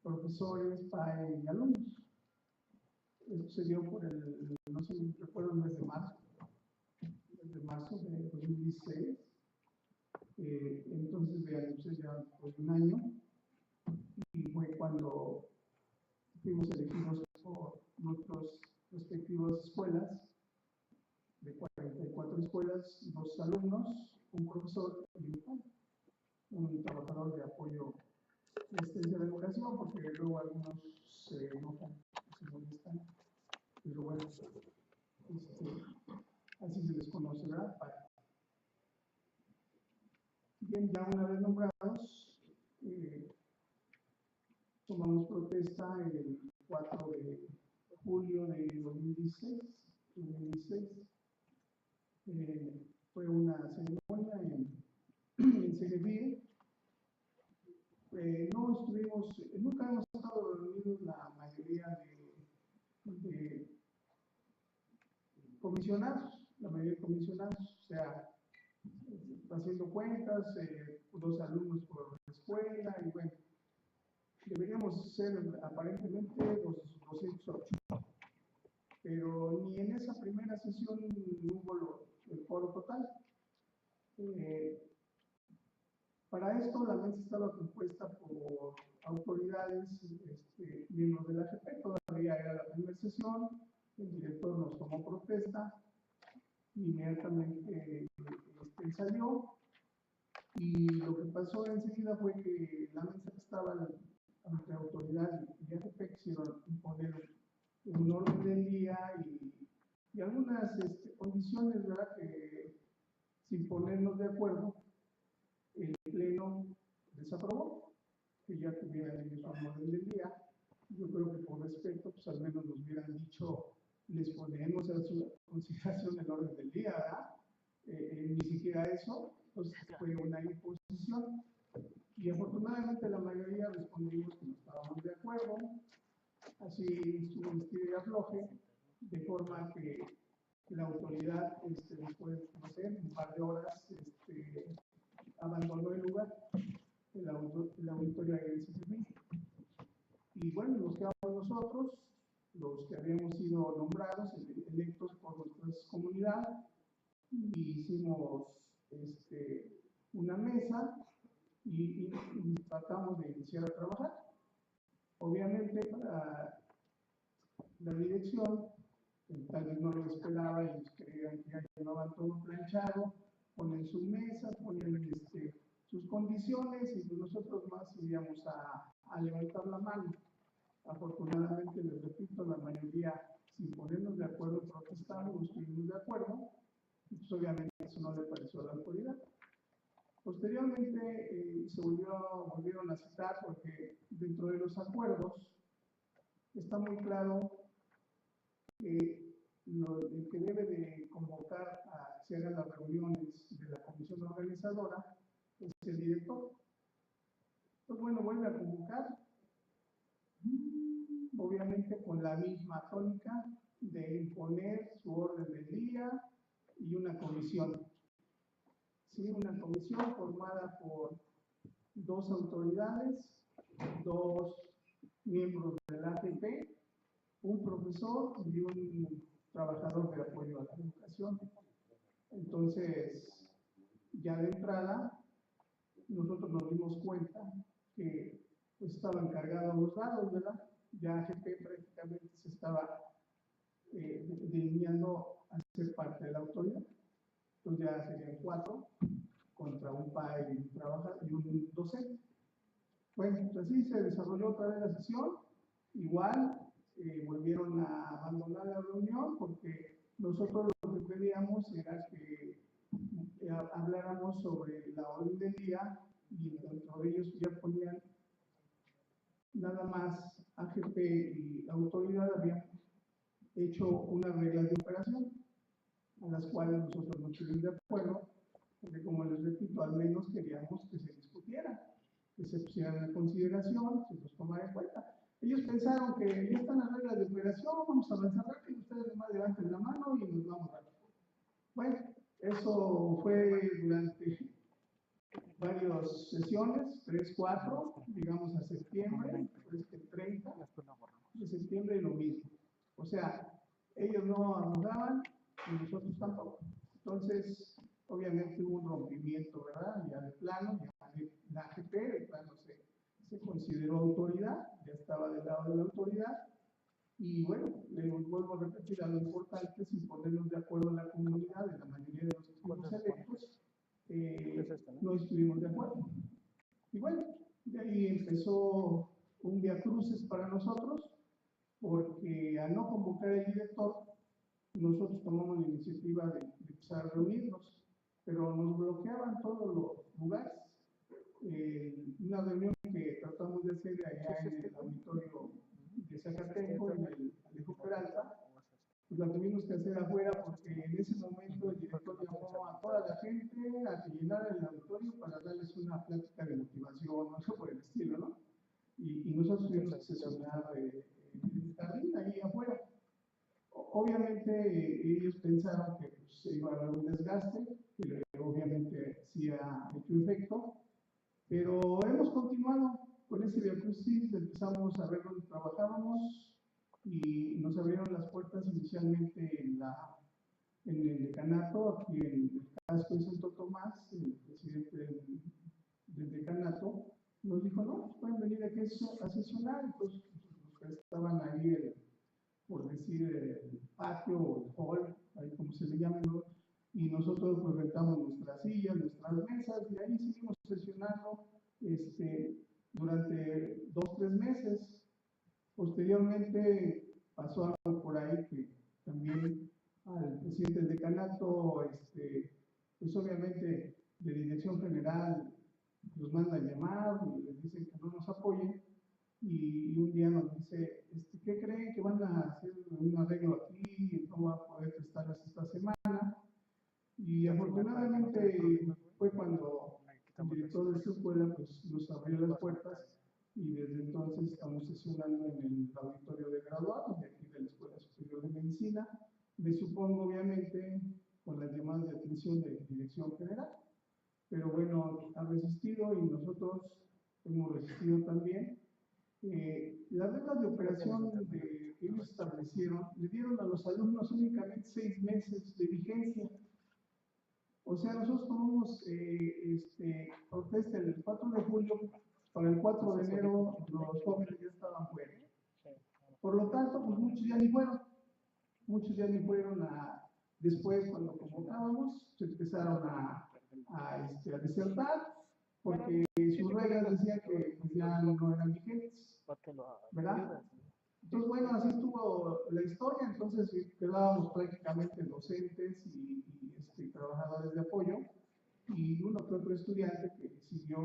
profesores, padres y alumnos. Esto se dio por no sé, recuerdo el mes de marzo de 2016. Entonces, vean, ustedes ya pues, un año, y fue cuando fuimos elegidos por nuestras respectivas escuelas, de 44 escuelas, 2 alumnos, un profesor y un trabajador de apoyo de educación, porque luego algunos se enojan, se molestan, pero bueno, así se les conoce, ¿verdad? Bien, ya una vez nombrados, tomamos protesta el 4 de julio de 2016. Fue una ceremonia en Cerevié. No estuvimos, nunca hemos estado reunidos la mayoría de comisionados, o sea, haciendo cuentas, 2 alumnos por escuela, y bueno, deberíamos ser aparentemente los 208, pero ni en esa primera sesión hubo el foro total. Para esto la mesa estaba compuesta por autoridades, miembros de la AGP, todavía era la primera sesión, el director nos tomó protesta, inmediatamente salió, y lo que pasó enseguida fue que la mesa que estaba entre autoridad y AGP quisieron imponer un orden del día y algunas condiciones, ¿verdad?, que sin ponernos de acuerdo, el Pleno desaprobó que ya tuvieran ellos un orden del día. Yo creo que por respeto, pues al menos nos hubieran dicho, les ponemos a su consideración el orden del día, ¿verdad? Ni siquiera eso, pues fue una imposición. Y afortunadamente la mayoría respondimos que no estábamos de acuerdo. Así estuvo un estilo de afloje, de forma que la autoridad, después, no sé, un par de horas, abandonó el lugar, el auditorio de CCP. Y bueno, nos quedamos nosotros, los que habíamos sido nombrados, electos por nuestra comunidad, y hicimos una mesa y tratamos de iniciar a trabajar. Obviamente, para la dirección, tal vez no lo esperaba, ellos creían que ya llevaban todo planchado, ponen su mesa, ponen sus condiciones, y nosotros más iríamos a levantar la mano. Afortunadamente, les repito, la mayoría, sin ponernos de acuerdo, protestamos, estuvimos de acuerdo, y pues obviamente eso no le pareció a la autoridad. Posteriormente se volvieron a citar, porque dentro de los acuerdos está muy claro que el que debe de convocar a que se hagan las reuniones de la comisión organizadora es el director. Pues bueno, vuelve a convocar, obviamente con la misma tónica de imponer su orden del día y una comisión. Sí, una comisión formada por 2 autoridades, 2 miembros de la AGP, un profesor y un trabajador de apoyo a la educación. Entonces, ya de entrada, nosotros nos dimos cuenta que pues, estaban cargados los dados, ¿verdad? Ya AGP prácticamente se estaba delineando a ser parte de la autoridad. Entonces ya serían 4 contra un PAE y un trabajador y un docente. Bueno, pues así se desarrolló otra vez la sesión. Igual volvieron a abandonar la reunión, porque nosotros lo que pedíamos era que habláramos sobre la orden del día, y dentro de ellos ya ponían nada más AGP y la autoridad habían hecho unas reglas de operación, a las cuales nosotros no estuvimos de acuerdo, porque como les repito, al menos queríamos que se discutiera, que se pusieran en consideración, se los tomara en cuenta. Ellos pensaron que ya están las reglas de operación, vamos a avanzar rápido, ustedes nomás levanten la mano y nos vamos rápido. Bueno, eso fue durante varias sesiones, 3, 4, digamos a septiembre, pues que sea, ellos no abogaban y nosotros tampoco. Entonces, obviamente hubo un rompimiento, ¿verdad? Ya de plano, ya la AGP de plano se consideró autoridad, ya estaba del lado de la autoridad. Y bueno, les vuelvo a repetir, a lo importante es ponernos de acuerdo en la comunidad, en la mayoría de los que fuimos electos, no estuvimos de acuerdo. Y bueno, de ahí empezó un viacrucis para nosotros, porque al no convocar el director, nosotros tomamos la iniciativa de empezar a reunirnos, pero nos bloqueaban todos los lugares. Una reunión que tratamos de hacer allá en el auditorio de Zacatenco, en el Alejo Peralta, pues la tuvimos que hacer afuera porque en ese momento el director llamó a toda la gente a que llenara el auditorio para darles una plática de motivación, no sé por el estilo, ¿no? Y nosotros tuvimos que sesionar en el jardín, ahí afuera. Obviamente ellos pensaron que pues, se iba a haber un desgaste, que obviamente sí ha hecho efecto, pero hemos continuado con ese viacrucis, empezamos a ver dónde trabajábamos y nos abrieron las puertas inicialmente en el decanato, aquí en el casco de Santo Tomás, el presidente del decanato nos dijo, no, pues pueden venir aquí a sesionar. Entonces los que estaban ahí, por decir, el patio o el hall, ahí como se le llama, ¿no? Y nosotros pues rentamos nuestras sillas, nuestras mesas, y ahí seguimos sesionando durante 2-3 meses. Posteriormente pasó algo por ahí que también al presidente del decanato, pues obviamente de dirección general los manda a llamar y les dicen que no nos apoyen, y un día nos dice, ¿qué creen? Que van a hacer un arreglo aquí, no va a poder prestarles esta semana. Y afortunadamente fue cuando el director de esta escuela pues, nos abrió las puertas, y desde entonces estamos sesionando en el auditorio de graduados de aquí de la Escuela Superior de Medicina. Me supongo, obviamente, con las llamadas de atención de dirección general. Pero bueno, ha resistido y nosotros hemos resistido también. Las reglas de operación que ellos establecieron le dieron a los alumnos únicamente 6 meses de vigencia. O sea, nosotros tomamos protesta el 4 de julio, para el 4 de enero los jóvenes ya estaban fuera. Por lo tanto, pues muchos ya ni fueron después cuando convocábamos, se empezaron a desertar, porque sus reglas decían que pues, ya no eran vigentes, ¿verdad? Entonces, bueno, así estuvo la historia. Entonces quedábamos prácticamente docentes y trabajadores de apoyo, y uno que otro estudiante que siguió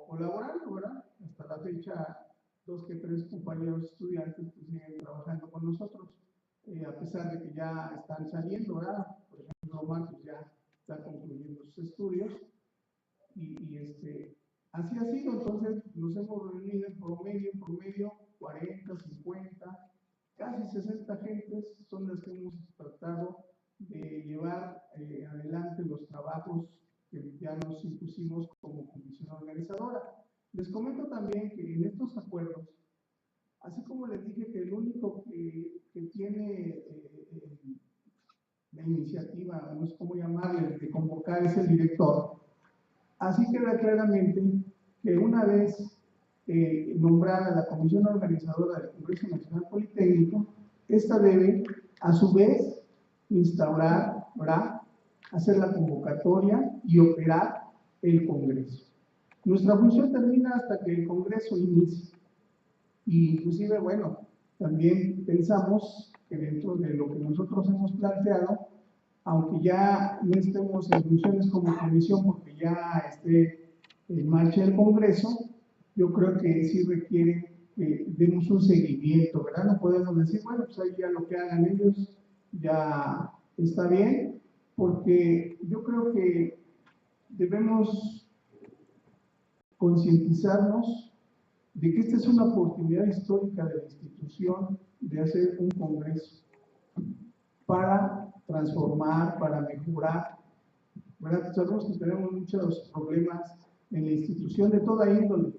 colaborando, ¿verdad? Hasta la fecha, 2 que 3 compañeros estudiantes pues, siguen trabajando con nosotros, a pesar de que ya están saliendo, ¿verdad? Por ejemplo, Omar pues, ya está concluyendo sus estudios, y así ha sido. Entonces nos hemos reunido en promedio 40, 50, casi 60 gentes son las que hemos tratado de llevar adelante los trabajos que ya nos impusimos como comisión organizadora. Les comento también que en estos acuerdos, así como les dije que el único que tiene la iniciativa, no sé cómo llamarle, de convocar es el director, así queda claramente que una vez nombrada la comisión organizadora del Congreso Nacional Politécnico, esta debe, a su vez, instaurar, ¿verdad?, hacer la convocatoria y operar el Congreso. Nuestra función termina hasta que el Congreso inicie. Y inclusive, bueno, también pensamos que dentro de lo que nosotros hemos planteado, aunque ya no estemos en funciones como comisión porque ya esté en marcha el Congreso, yo creo que sí requiere que demos un seguimiento, ¿verdad? No podemos decir, bueno, pues ahí ya lo que hagan ellos ya está bien, porque yo creo que debemos concientizarnos de que esta es una oportunidad histórica de la institución de hacer un Congreso para transformar, para mejorar, ¿verdad? Sabemos que tenemos muchos problemas en la institución de toda índole,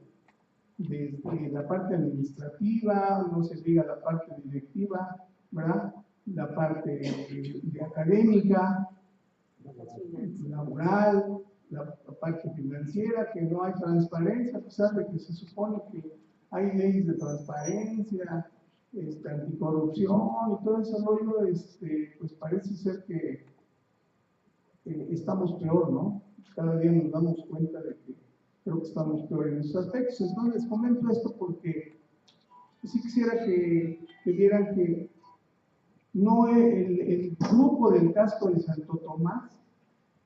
desde la parte administrativa, no se diga la parte directiva, ¿verdad? la parte de académica, laboral, la parte financiera, que no hay transparencia, a pesar de que se supone que hay leyes de transparencia, anticorrupción y todo ese rollo, pues parece ser que estamos peor, ¿no? Cada día nos damos cuenta de que creo que estamos peor en esos aspectos. Entonces les comento esto porque sí quisiera que vieran que no el grupo del casco de Santo Tomás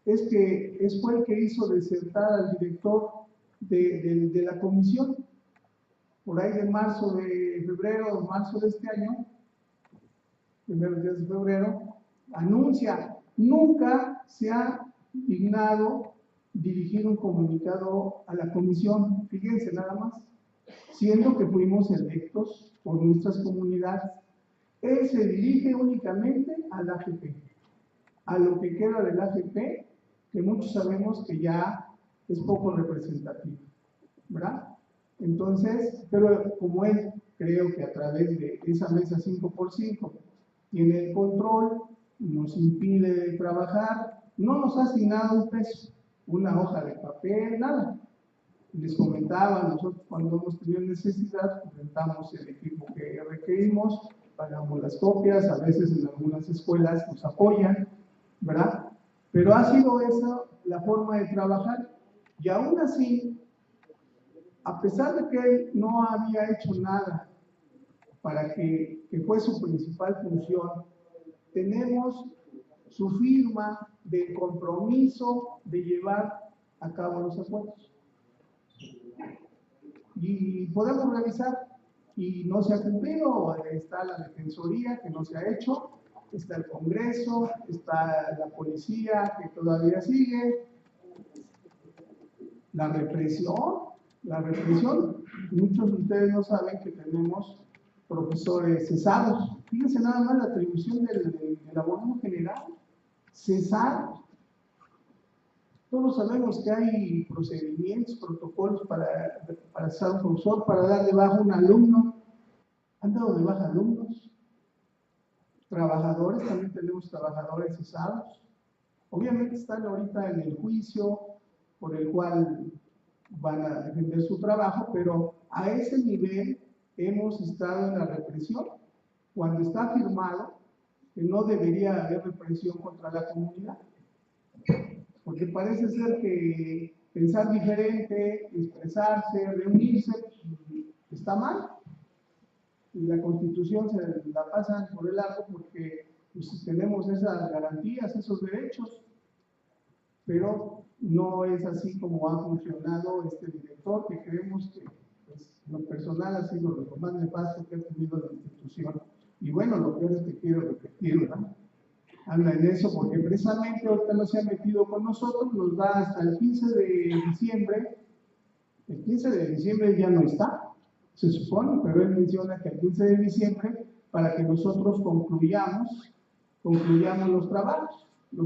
fue el que hizo desertar al director de la comisión. Por ahí de marzo de este año, primeros días de febrero, anuncia, nunca se ha dignado dirigir un comunicado a la comisión, fíjense nada más, siendo que fuimos electos por nuestras comunidades. Él se dirige únicamente al AGP, a lo que queda del AGP, que muchos sabemos que ya es poco representativo, ¿verdad? Entonces, pero como él, creo que a través de esa mesa 5x5 tiene el control, nos impide trabajar, no nos ha asignado un peso, una hoja de papel, nada. Les comentaba, nosotros cuando hemos tenido necesidad, rentamos el equipo que requerimos, pagamos las copias, a veces en algunas escuelas nos apoyan, ¿verdad? Pero ha sido esa la forma de trabajar, y aún así, a pesar de que él no había hecho nada para que fue su principal función, tenemos su firma de compromiso de llevar a cabo los acuerdos. Y podemos revisar, y no se ha cumplido, está la Defensoría que no se ha hecho, está el Congreso, está la policía que todavía sigue, la represión, muchos de ustedes no saben que tenemos profesores cesados. Fíjense nada más la atribución del abogado general, cesar. Todos sabemos que hay procedimientos, protocolos para cesar un profesor, para dar de baja un alumno. Han dado de baja alumnos. Trabajadores, también tenemos trabajadores cesados. Obviamente están ahorita en el juicio por el cual van a defender su trabajo, pero a ese nivel hemos estado en la represión, cuando está firmado que no debería haber represión contra la comunidad. Porque parece ser que pensar diferente, expresarse, reunirse, está mal. Y la Constitución se la pasan por el arco porque pues, tenemos esas garantías, esos derechos, pero no es así como ha funcionado este director, que creemos que pues, lo personal ha sido lo más nefasto que ha tenido la institución. Y bueno, lo peor es que quiero repetir, ¿verdad? Anda en eso, porque precisamente ahorita no se ha metido con nosotros, nos da hasta el 15 de diciembre. El 15 de diciembre ya no está, se supone, pero él menciona que el 15 de diciembre, para que nosotros concluyamos los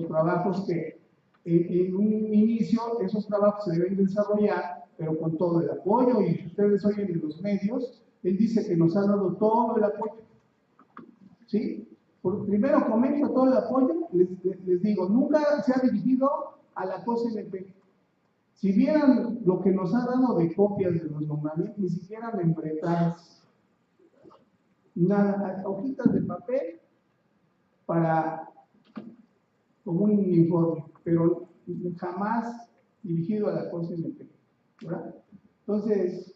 trabajos que en un inicio, esos trabajos se deben desarrollar, pero con todo el apoyo, y si ustedes oyen en los medios, él dice que nos ha dado todo el apoyo, ¿sí? Primero comento todo el apoyo, les digo, nunca se ha dirigido a la COSLP. Si vieran lo que nos ha dado de copias de los nombramientos, ni siquiera membretadas, nada, hojitas de papel para como un informe, pero jamás dirigido a la COSLP, ¿verdad? Entonces,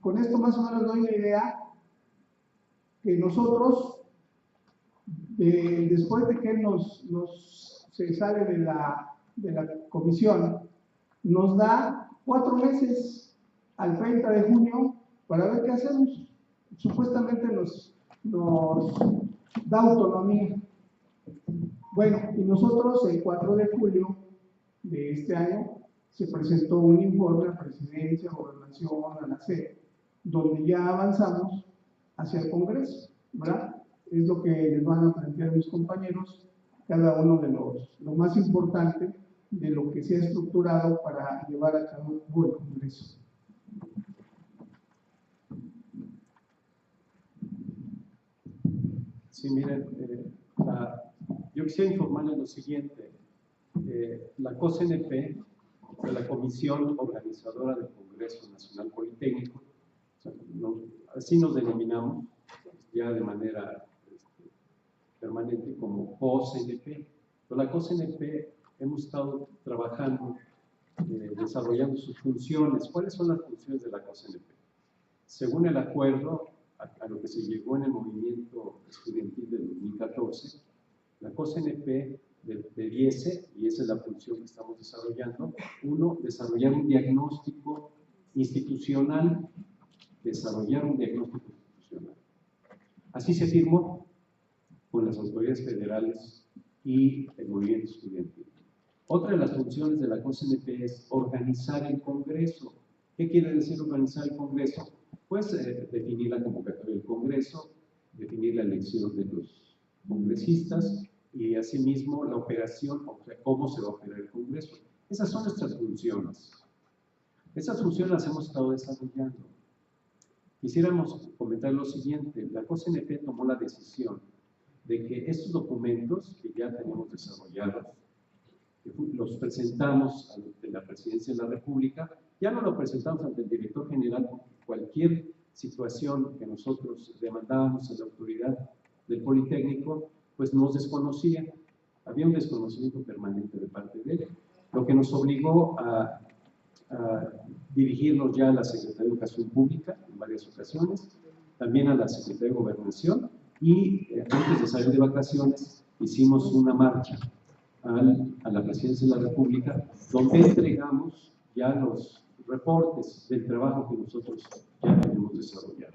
con esto más o menos doy la idea que nosotros después de que él se sale de la comisión, nos da 4 meses al 30 de junio para ver qué hacemos. Supuestamente nos da autonomía. Bueno, y nosotros el 4 de julio de este año se presentó un informe a Presidencia, Gobernación, a la SED, donde ya avanzamos hacia el Congreso, ¿verdad? Es lo que les van a plantear mis compañeros, cada uno de lo más importante de lo que se ha estructurado para llevar a cabo el Congreso. Sí, miren, Yo quisiera informarles lo siguiente. La COSNP, la Comisión Organizadora del Congreso Nacional Politécnico, así nos denominamos ya de manera permanente como COSNP. Pero la COSNP hemos estado trabajando, desarrollando sus funciones. ¿Cuáles son las funciones de la COSNP? Según el acuerdo a lo que se llegó en el movimiento estudiantil del 2014, la COSNP debiese, y esa es la función que estamos desarrollando, uno, desarrollar un diagnóstico institucional, Así se firmó con las autoridades federales y el movimiento estudiantil. Otra de las funciones de la COSNP es organizar el Congreso. ¿Qué quiere decir organizar el Congreso? Pues definir la convocatoria del Congreso, definir la elección de los congresistas y asimismo la operación, o sea, cómo se va a operar el Congreso. Esas son nuestras funciones. Esas funciones las hemos estado desarrollando. Quisiéramos comentar lo siguiente. La COSNP tomó la decisión de que estos documentos que ya tenemos desarrollados, que los presentamos ante la Presidencia de la República, ya no lo presentamos ante el director general, porque cualquier situación que nosotros demandábamos a la autoridad del Politécnico, pues nos desconocía. Había un desconocimiento permanente de parte de él, lo que nos obligó a dirigirnos ya a la Secretaría de Educación Pública en varias ocasiones, también a la Secretaría de Gobernación, y antes de salir de vacaciones hicimos una marcha a la Presidencia de la República, donde entregamos ya los reportes del trabajo que nosotros ya tenemos desarrollado.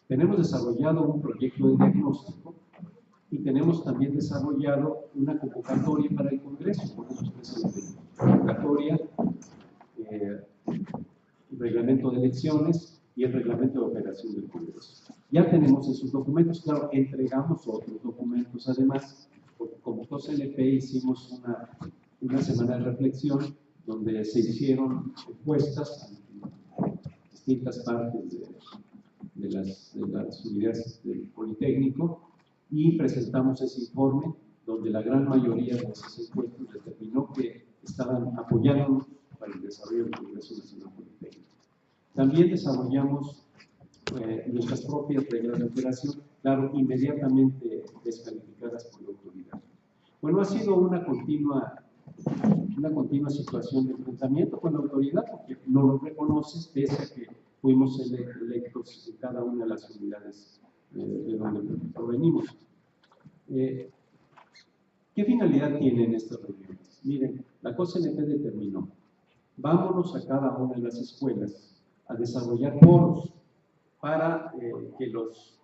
Tenemos desarrollado un proyecto de diagnóstico y tenemos también desarrollado una convocatoria para el Congreso, con esos tres elementos. Convocatoria, reglamento de elecciones y el reglamento de operación del Congreso. Ya tenemos esos documentos, claro, entregamos otros documentos además, porque como COSNP hicimos una semana de reflexión donde se hicieron encuestas en distintas partes de las unidades del Politécnico y presentamos ese informe donde la gran mayoría de esas encuestas determinó que estaban apoyándonos para el desarrollo del Congreso Nacional Politécnico. También desarrollamos nuestras propias reglas de operación, claro, inmediatamente descalificadas por la autoridad. Bueno, ha sido una continua situación de enfrentamiento con la autoridad, porque no lo reconoce, pese a que fuimos electos en cada una de las unidades de donde provenimos. ¿Qué finalidad tienen estas reuniones? Miren, la COSNP determinó, vámonos a cada una de las escuelas a desarrollar foros para que los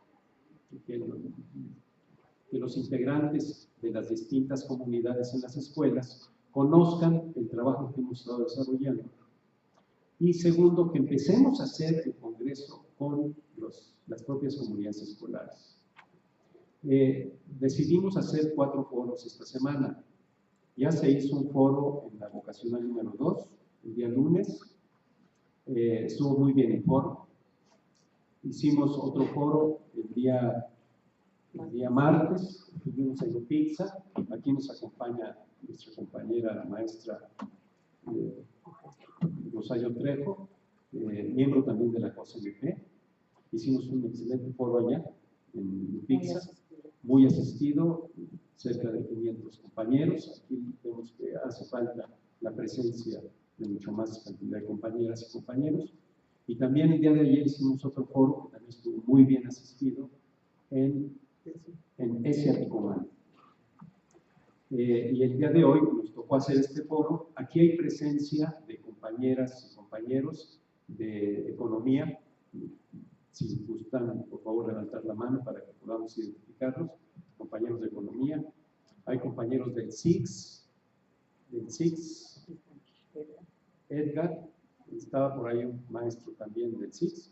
integrantes de las distintas comunidades en las escuelas conozcan el trabajo que hemos estado desarrollando. Y segundo, que empecemos a hacer el Congreso con las propias comunidades escolares. Decidimos hacer 4 foros esta semana. Ya se hizo un foro en la vocacional número 2, el día lunes. Estuvo muy bien el foro. Hicimos otro foro el día martes, tuvimos en pizza. Aquí nos acompaña nuestra compañera, la maestra Rosario Trejo, miembro también de la COSNP. Hicimos un excelente foro allá, en pizza, muy asistido, cerca de 500 compañeros. Aquí vemos que hace falta la presencia de mucho más cantidad de compañeras y compañeros. Y también el día de ayer hicimos otro foro que también estuvo muy bien asistido en Etikomán. Y el día de hoy nos tocó hacer este foro. Aquí hay presencia de compañeras y compañeros de economía. Si gustan, por favor, levantar la mano para que podamos identificarlos. Compañeros de economía. Hay compañeros del SIX, Edgar, estaba por ahí un maestro también del SIX.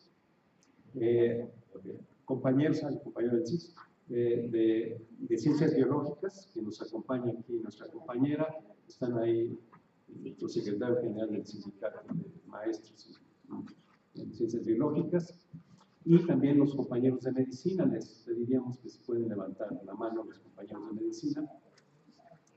Compañeros del SIX, de ciencias biológicas, que nos acompaña aquí nuestra compañera. Están ahí nuestro secretario general del sindicato de maestros en ciencias biológicas. y también los compañeros de medicina. Les pediríamos que se pueden levantar la mano los compañeros de medicina.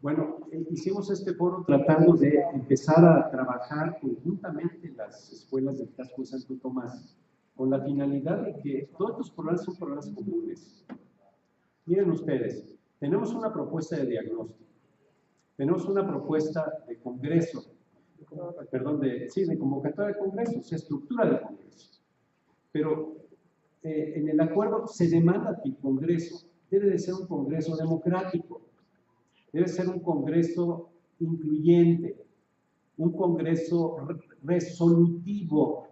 Bueno, hicimos este foro tratando de empezar a trabajar conjuntamente las escuelas del casco de Santo Tomás, con la finalidad de que todos estos problemas son problemas comunes. Miren ustedes, tenemos una propuesta de diagnóstico, tenemos una propuesta de congreso, perdón, de convocatoria de congreso, o sea, estructura de congreso. Pero en el acuerdo se demanda que el congreso debe de ser un congreso democrático, debe ser un congreso incluyente, un congreso resolutivo.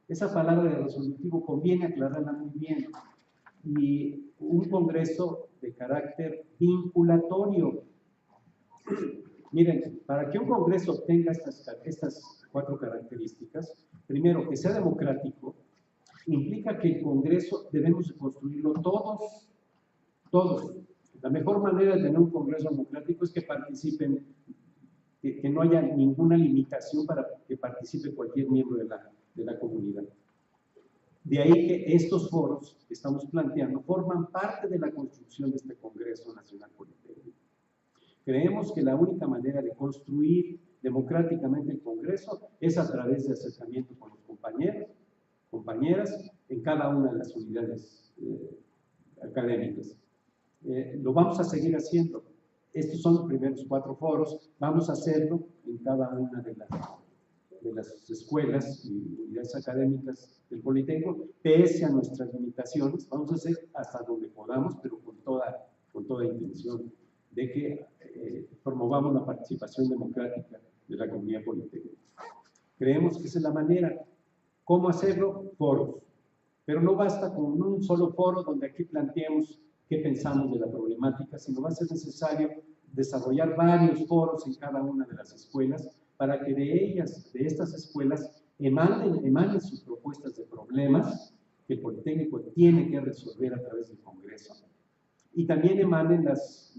Esa palabra de resolutivo conviene aclararla muy bien. Y un congreso de carácter vinculatorio. Miren, para que un congreso tenga estas 4 características, primero, que sea democrático, implica que el congreso debemos de construirlo todos. La mejor manera de tener un congreso democrático es que participen, que no haya ninguna limitación para que participe cualquier miembro de la comunidad. De ahí que estos foros que estamos planteando forman parte de la construcción de este Congreso Nacional Politécnico. Creemos que la única manera de construir democráticamente el Congreso es a través de acercamiento con los compañeras en cada una de las unidades académicas. Lo vamos a seguir haciendo. Estos son los primeros 4 foros. Vamos a hacerlo en cada una de las escuelas y unidades académicas del Politécnico, pese a nuestras limitaciones. Vamos a hacer hasta donde podamos, pero con toda intención de que promovamos la participación democrática de la comunidad politécnica. Creemos que esa es la manera. ¿Cómo hacerlo? Foros. Pero no basta con un solo foro donde aquí planteemos qué pensamos de la problemática, sino va a ser necesario desarrollar varios foros en cada una de las escuelas para que de estas escuelas, emanen sus propuestas de problemas que el Politécnico tiene que resolver a través del Congreso. Y también emanen las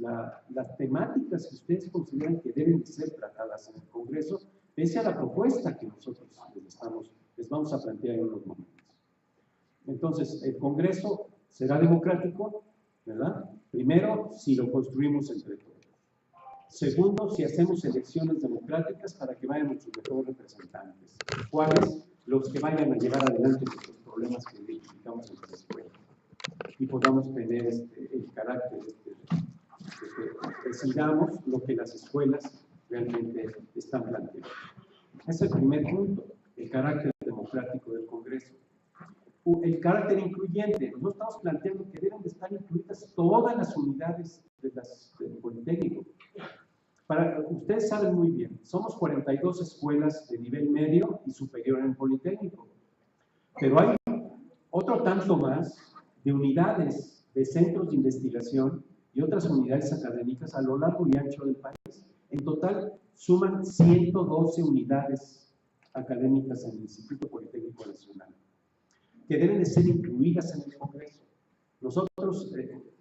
temáticas que ustedes consideran que deben de ser tratadas en el Congreso, pese a la propuesta que nosotros les vamos a plantear en unos momentos. Entonces, el Congreso será democrático, ¿verdad? Primero, si lo construimos entre todos. Segundo, si hacemos elecciones democráticas para que vayan nuestros mejores representantes. ¿Cuáles? Los que vayan a llevar adelante nuestros problemas que identificamos en las escuelas. Y podamos tener el carácter de que decidamos lo que las escuelas realmente están planteando. Ese es el primer punto, el carácter democrático del Congreso. El carácter incluyente. Nosotros estamos planteando que deben de estar incluidas todas las unidades del Politécnico. Ustedes saben muy bien, somos 42 escuelas de nivel medio y superior en el Politécnico, pero hay otro tanto más de unidades de centros de investigación y otras unidades académicas a lo largo y ancho del país. En total suman 112 unidades académicas en el Instituto Politécnico Nacional, que deben de ser incluidas en el Congreso. Nosotros,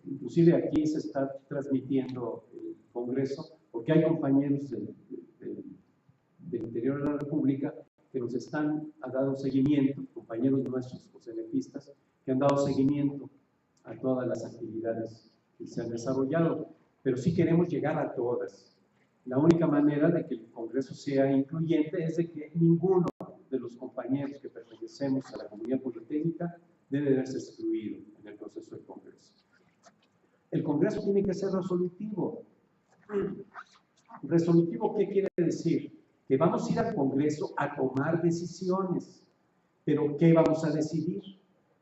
inclusive aquí se está transmitiendo el Congreso, porque hay compañeros del interior de la República que nos han dado seguimiento, compañeros nuestros, los CNPistas, que han dado seguimiento a todas las actividades que se han desarrollado, pero sí queremos llegar a todas. La única manera de que el Congreso sea incluyente es de que ninguno de los compañeros que pertenecemos a la comunidad politécnica debe verse excluido en el proceso del Congreso. El Congreso tiene que ser resolutivo. ¿Resolutivo qué quiere decir? Que vamos a ir al Congreso a tomar decisiones. ¿Pero qué vamos a decidir?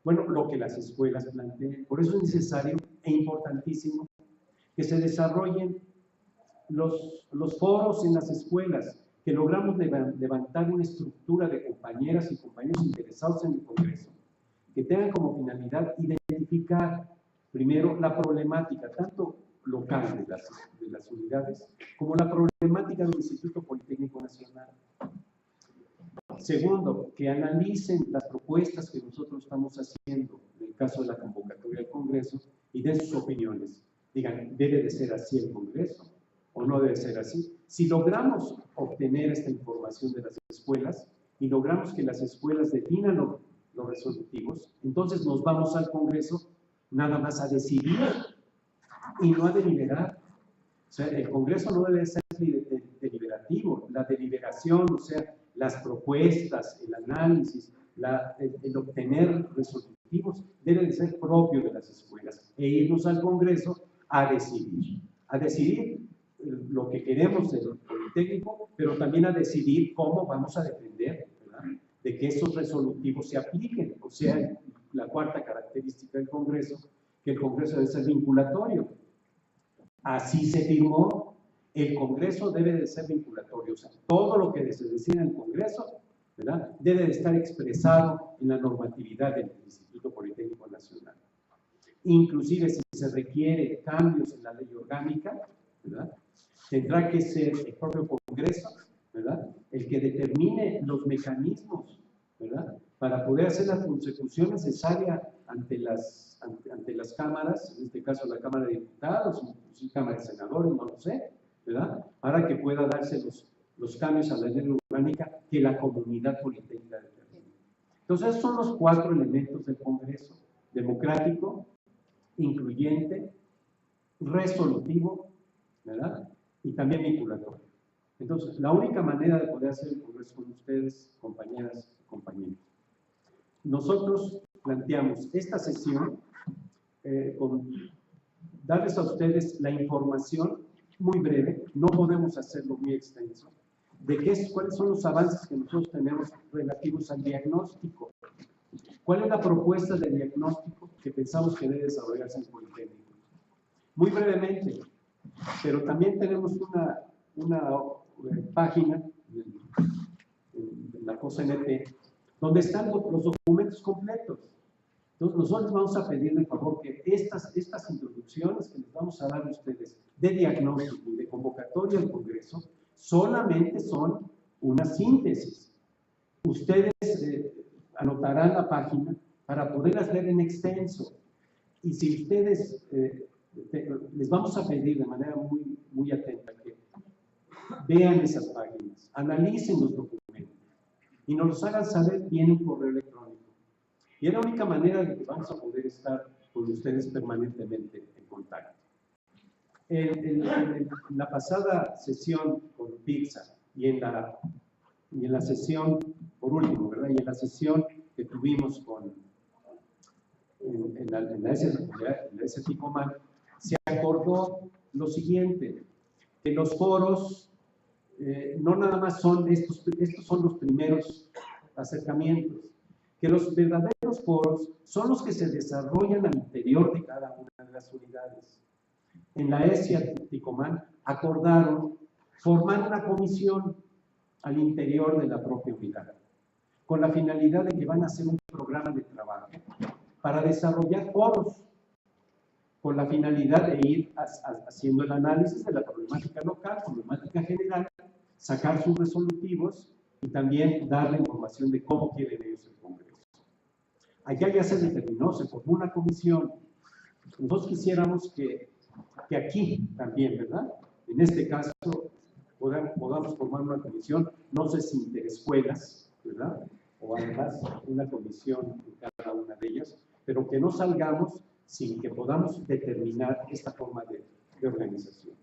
Bueno, lo que las escuelas planteen. Por eso es necesario e importantísimo que se desarrollen los foros en las escuelas, que logramos levantar una estructura de compañeras y compañeros interesados en el Congreso, que tengan como finalidad identificar primero la problemática, tanto local de las unidades, como la problemática del Instituto Politécnico Nacional. Segundo, que analicen las propuestas que nosotros estamos haciendo en el caso de la convocatoria del Congreso y den sus opiniones. Digan, ¿debe de ser así el Congreso o no debe ser así? Si logramos obtener esta información de las escuelas y logramos que las escuelas definan los resolutivos, entonces nos vamos al Congreso nada más a decidir y no a deliberar. O sea, el Congreso no debe ser deliberativo, la deliberación, o sea, las propuestas, el análisis, el obtener resolutivos debe de ser propio de las escuelas e irnos al Congreso a decidir lo que queremos del Politécnico, pero también a decidir cómo vamos a depender, ¿verdad?, de que esos resolutivos se apliquen. O sea, la cuarta característica del Congreso, que el Congreso debe ser vinculatorio. Así se firmó, el Congreso debe de ser vinculatorio. O sea, todo lo que se decide en el Congreso, ¿verdad?, debe de estar expresado en la normatividad del Instituto Politécnico Nacional. Inclusive si se requiere cambios en la ley orgánica, ¿verdad?, tendrá que ser el propio Congreso, ¿verdad?, el que determine los mecanismos, ¿verdad?, para poder hacer la consecución necesaria ante las cámaras, en este caso la Cámara de Diputados, la Cámara de Senadores, no lo sé, ¿verdad?, para que pueda darse los cambios a la ley orgánica que la comunidad politécnica determina. Entonces, esos son los 4 elementos del Congreso: democrático, incluyente, resolutivo, ¿verdad?, y también vinculatorio. Entonces, la única manera de poder hacer el Congreso con ustedes, compañeras y compañeros, nosotros planteamos esta sesión con darles a ustedes la información muy breve, no podemos hacerlo muy extenso, de cuáles son los avances que nosotros tenemos relativos al diagnóstico. ¿Cuál es la propuesta de diagnóstico que pensamos que debe desarrollarse en el Politécnico? Muy brevemente, pero también tenemos una página en la COSNP donde están los documentos completos. Entonces, nosotros vamos a pedir de favor que estas introducciones que les vamos a dar a ustedes de diagnóstico y de convocatoria al Congreso solamente son una síntesis. Ustedes anotarán la página para poderlas leer en extenso. Y si ustedes, les vamos a pedir de manera muy, muy atenta que vean esas páginas, analicen los documentos y nos los hagan saber bien un correo electrónico. Y es la única manera de que vamos a poder estar con ustedes permanentemente en contacto. En la pasada sesión con Pizza y en la sesión, por último, ¿verdad?, y en la sesión que tuvimos en la STICOMAN, se acordó lo siguiente, que los foros no nada más son estos son los primeros acercamientos, que los verdaderos foros son los que se desarrollan al interior de cada una de las unidades. En la STICOMAN acordaron formar una comisión al interior de la propia unidad, con la finalidad de que van a hacer un programa de trabajo para desarrollar foros, con la finalidad de ir haciendo el análisis de la problemática local, problemática general, sacar sus resolutivos y también dar la información de cómo quieren ellos el Congreso. Allá ya se determinó, se formó una comisión. Nosotros quisiéramos que aquí también, ¿verdad?, en este caso, podamos formar una comisión, no sé si interescuelas, ¿verdad?, o además una comisión en cada una de ellas, pero que no salgamos sin que podamos determinar esta forma de organización.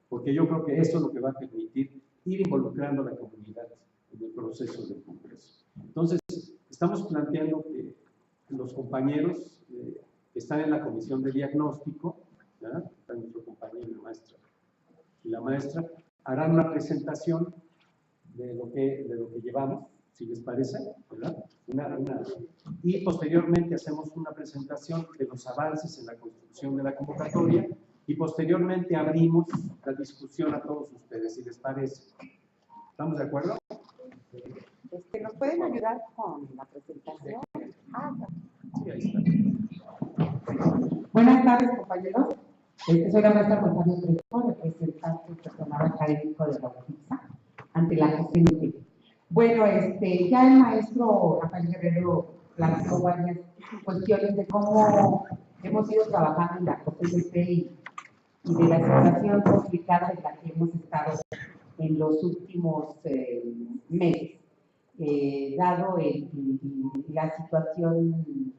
Porque yo creo que eso es lo que va a permitir ir involucrando a la comunidad en el proceso del Congreso. Entonces, estamos planteando que los compañeros que están en la comisión de diagnóstico, ¿verdad?, está nuestro compañero y la maestra, harán una presentación de lo que llevamos, si les parece, ¿verdad?, y posteriormente hacemos una presentación de los avances en la construcción de la convocatoria y posteriormente abrimos la discusión a todos ustedes, si les parece. ¿Estamos de acuerdo? ¿Nos pueden ayudar con la presentación? Sí, ahí está. Buenas tardes, compañeros. Soy la maestra Rosario Crespo, representante del personal académico de la UPIXA ante la COSNP. Bueno, ya el maestro Rafael Guerrero planteó varias cuestiones de cómo hemos ido trabajando en la COSNP y de la situación complicada en la que hemos estado en los últimos meses. dado la situación,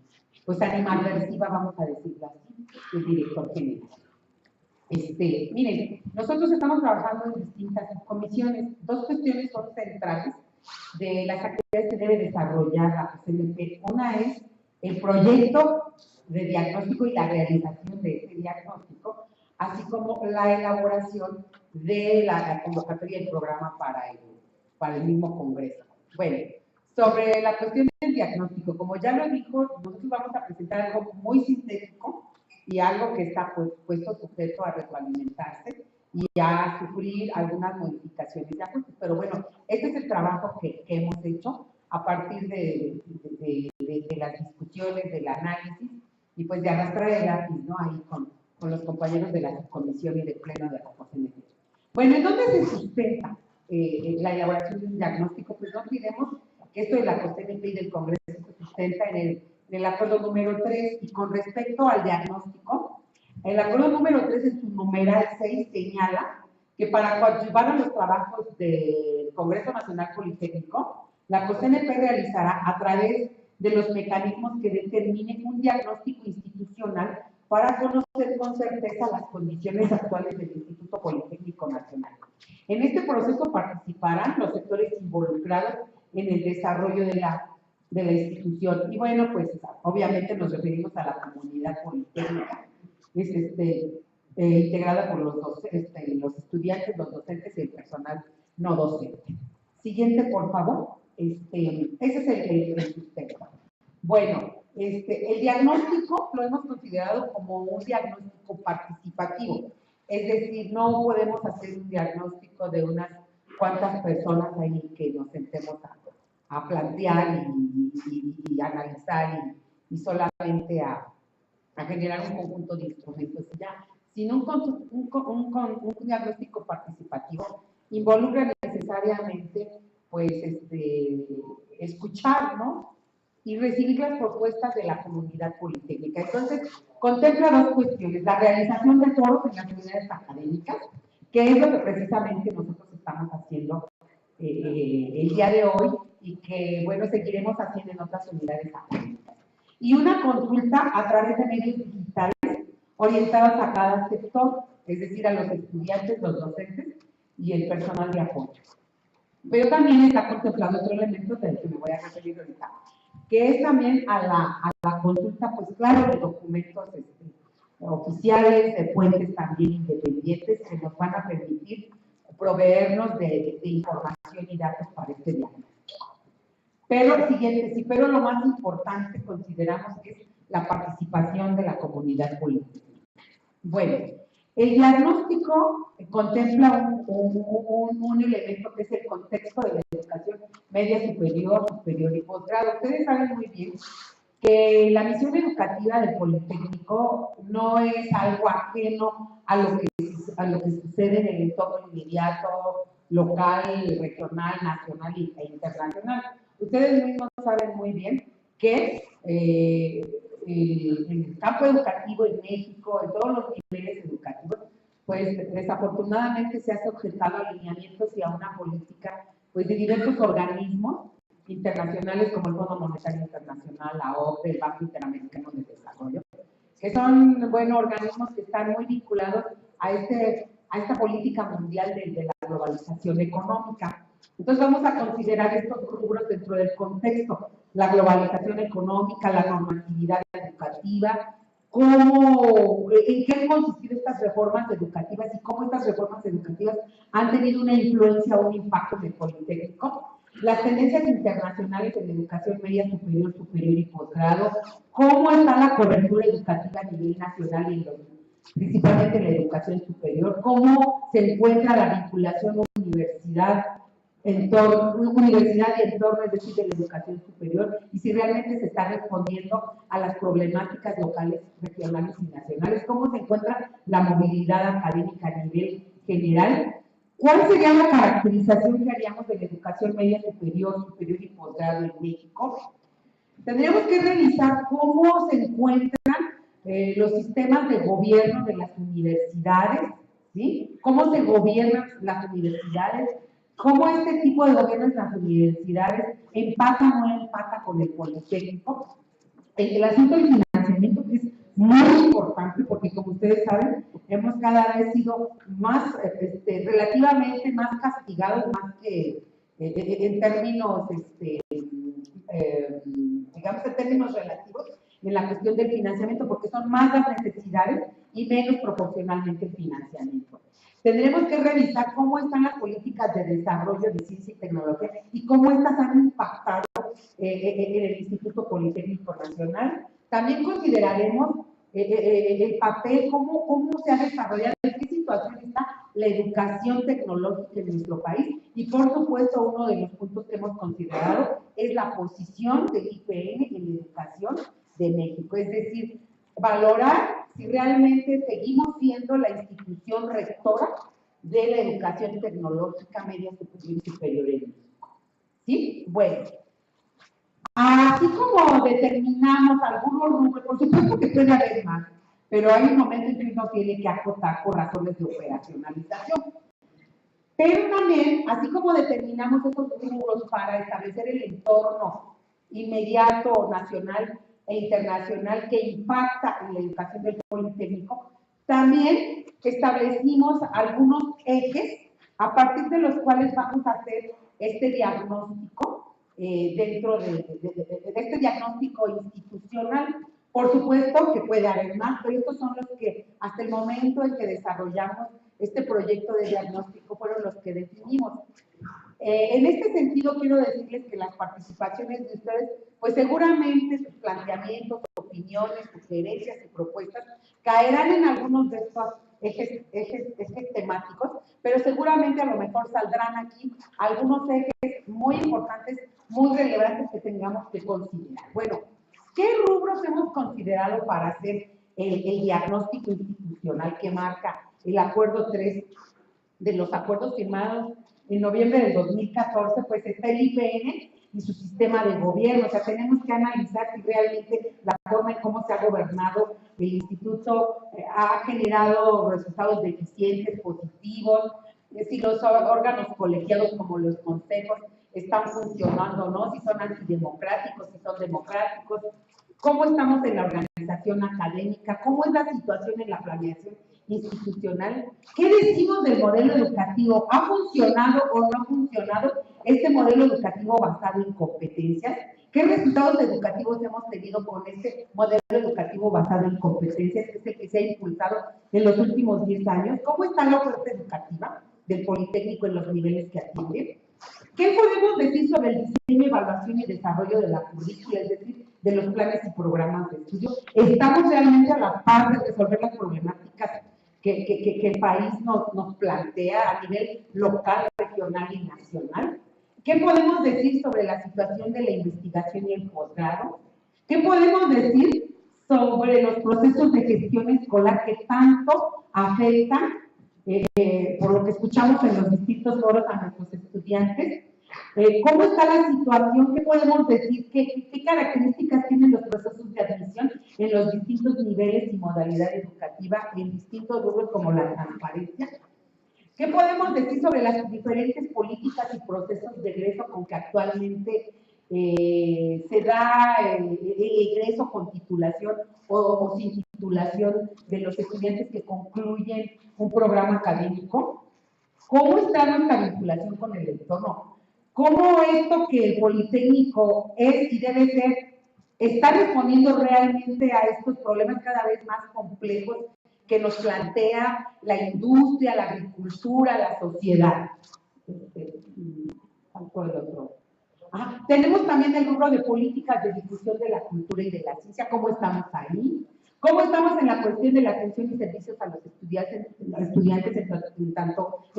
pues animadversiva, vamos a decirlo así, del director general. Miren, nosotros estamos trabajando en distintas comisiones. Dos cuestiones son centrales de las actividades que debe desarrollar la CNP. Una es el proyecto de diagnóstico y la realización de ese diagnóstico, así como la elaboración de la convocatoria del programa para el mismo Congreso. Bueno, sobre la cuestión del diagnóstico, como ya lo dijo, nosotros vamos a presentar algo muy sintético y algo que está puesto sujeto a retroalimentarse y a sufrir algunas modificaciones y ajustes. Pero bueno, este es el trabajo que hemos hecho a partir de las discusiones, del análisis y pues de arrastrar el lápiz, ¿no? Ahí con los compañeros de la comisión y de pleno de la CNP. Bueno, ¿en dónde se sustenta la elaboración de un diagnóstico? Pues no olvidemos que esto de la CNP y del Congreso se sustenta en el acuerdo número 3, y con respecto al diagnóstico, el acuerdo número 3 en su numeral 6 señala que para coadyuvar a los trabajos del Congreso Nacional Politécnico, la COSNP realizará a través de los mecanismos que determinen un diagnóstico institucional para conocer con certeza las condiciones actuales del Instituto Politécnico Nacional. En este proceso participarán los sectores involucrados en el desarrollo de la institución. Y bueno, pues obviamente nos referimos a la comunidad politécnica, es integrada por los estudiantes, los docentes y el personal no docente. Siguiente, por favor. Ese es el sustento. Bueno, el diagnóstico lo hemos considerado como un diagnóstico participativo, es decir, no podemos hacer un diagnóstico de unas cuantas personas ahí que nos sentemos a plantear y analizar y solamente a generar un conjunto de instrumentos ya, sino un diagnóstico participativo involucra necesariamente pues escuchar, ¿no? Y recibir las propuestas de la comunidad politécnica. Entonces, contempla dos cuestiones: la realización de foros en las unidades académicas, que es lo que precisamente nosotros estamos haciendo el día de hoy y que, bueno, seguiremos haciendo en otras unidades académicas. Y una consulta a través de medios digitales orientados a cada sector, es decir, a los estudiantes, los docentes y el personal de apoyo. Pero también está contemplado otro elemento del que me voy a referir ahorita, que es también a la consulta, pues claro, de documentos oficiales, de fuentes también independientes que nos van a permitir proveernos de información y datos para este diagnóstico. Pero siguiente, sí, pero lo más importante consideramos que es la participación de la comunidad política. Bueno, el diagnóstico contempla un elemento que es el contexto de la educación media, superior, superior y posgrado. Ustedes saben muy bien que la misión educativa del Politécnico no es algo ajeno a lo que sucede en el entorno inmediato, local, regional, nacional e internacional. Ustedes mismos saben muy bien que en el campo educativo en México, en todos los niveles educativos, pues desafortunadamente se ha sujetado a alineamientos y a una política pues de diversos organismos internacionales como el Fondo Monetario Internacional, la OCDE, el Banco Interamericano de Desarrollo, que son, bueno, organismos que están muy vinculados a esta política mundial de la globalización económica. Entonces vamos a considerar estos rubros dentro del contexto: la globalización económica, la normatividad educativa, en qué han consistido estas reformas educativas y cómo estas reformas educativas han tenido una influencia o un impacto en el Politécnico, las tendencias internacionales en educación media, superior, superior y posgrado, cómo está la cobertura educativa a nivel nacional y principalmente en la educación superior, cómo se encuentra la vinculación universidad y entorno, es decir, de la educación superior, y si realmente se está respondiendo a las problemáticas locales, regionales y nacionales, cómo se encuentra la movilidad académica a nivel general. ¿Cuál sería la caracterización que haríamos de la educación media, superior, superior y posgrado en México? Tendríamos que revisar cómo se encuentran los sistemas de gobierno de las universidades, ¿sí? Cómo se gobiernan las universidades, cómo este tipo de gobierno en las universidades empata o no empata con el Politécnico. El asunto del financiamiento que es muy importante porque, como ustedes saben, hemos cada vez sido más, relativamente más castigados, más que en términos, digamos, en términos relativos, en la cuestión del financiamiento, porque son más las necesidades y menos proporcionalmente el financiamiento. Tendremos que revisar cómo están las políticas de desarrollo de ciencia y tecnología y cómo estas han impactado en el Instituto Politécnico Nacional. También consideraremos el papel, cómo se ha desarrollado, en qué situación está la educación tecnológica en nuestro país. Y por supuesto, uno de los puntos que hemos considerado es la posición del IPN en la educación de México. Es decir, valorar si realmente seguimos siendo la institución rectora de la educación tecnológica media superior y superior en México. ¿Sí? Bueno. Así como determinamos algunos rubros, por supuesto que puede haber más, pero hay un momento en que uno tiene que acotar por razones de operacionalización. Pero también, así como determinamos esos rubros para establecer el entorno inmediato, nacional e internacional que impacta en la educación del Politécnico, también establecimos algunos ejes a partir de los cuales vamos a hacer este diagnóstico dentro de este diagnóstico institucional. Por supuesto que puede haber más, pero estos son los que hasta el momento en que desarrollamos este proyecto de diagnóstico fueron los que definimos. En este sentido, quiero decirles que las participaciones de ustedes, pues seguramente sus planteamientos, opiniones, sugerencias y propuestas caerán en algunos de estos ejes temáticos, pero seguramente a lo mejor saldrán aquí algunos ejes muy importantes, muy relevantes que tengamos que considerar. Bueno, ¿qué rubros hemos considerado para hacer el diagnóstico institucional que marca el acuerdo 3 de los acuerdos firmados en noviembre del 2014? Pues está el IPN y su sistema de gobierno. O sea, tenemos que analizar si realmente la forma en cómo se ha gobernado el instituto ha generado resultados deficientes, positivos, si los órganos colegiados como los consejos están funcionando o no, si son antidemocráticos, si son democráticos, cómo estamos en la organización académica, cómo es la situación en la planeación institucional. ¿Qué decimos del modelo educativo? ¿Ha funcionado o no ha funcionado este modelo educativo basado en competencias? ¿Qué resultados educativos hemos tenido con este modelo educativo basado en competencias, que es el que se ha impulsado en los últimos 10 años? ¿Cómo está la oferta educativa del Politécnico en los niveles que atiende? ¿Qué podemos decir sobre el diseño, evaluación y desarrollo de la currícula, es decir, de los planes y programas de estudio? ¿Estamos realmente a la par de resolver las problemáticas que el país nos plantea a nivel local, regional y nacional? ¿Qué podemos decir sobre la situación de la investigación y el posgrado? ¿Qué podemos decir sobre los procesos de gestión escolar que tanto afectan, por lo que escuchamos en los distintos foros, a nuestros estudiantes? ¿Cómo está la situación? ¿Qué podemos decir? ¿Qué características tienen los procesos de admisión en los distintos niveles y modalidad educativa, en distintos rubros como la transparencia? ¿Qué podemos decir sobre las diferentes políticas y procesos de egreso con que actualmente se da el egreso con titulación o sin titulación de los estudiantes que concluyen un programa académico? ¿Cómo está nuestra vinculación con el entorno? ¿Cómo esto que el Politécnico es y debe ser está respondiendo realmente a estos problemas cada vez más complejos que nos plantea la industria, la agricultura, la sociedad? Tenemos también el rubro de políticas de difusión de la cultura y de la ciencia. ¿Cómo estamos ahí? ¿Cómo estamos en la cuestión de la atención y servicios a los estudiantes en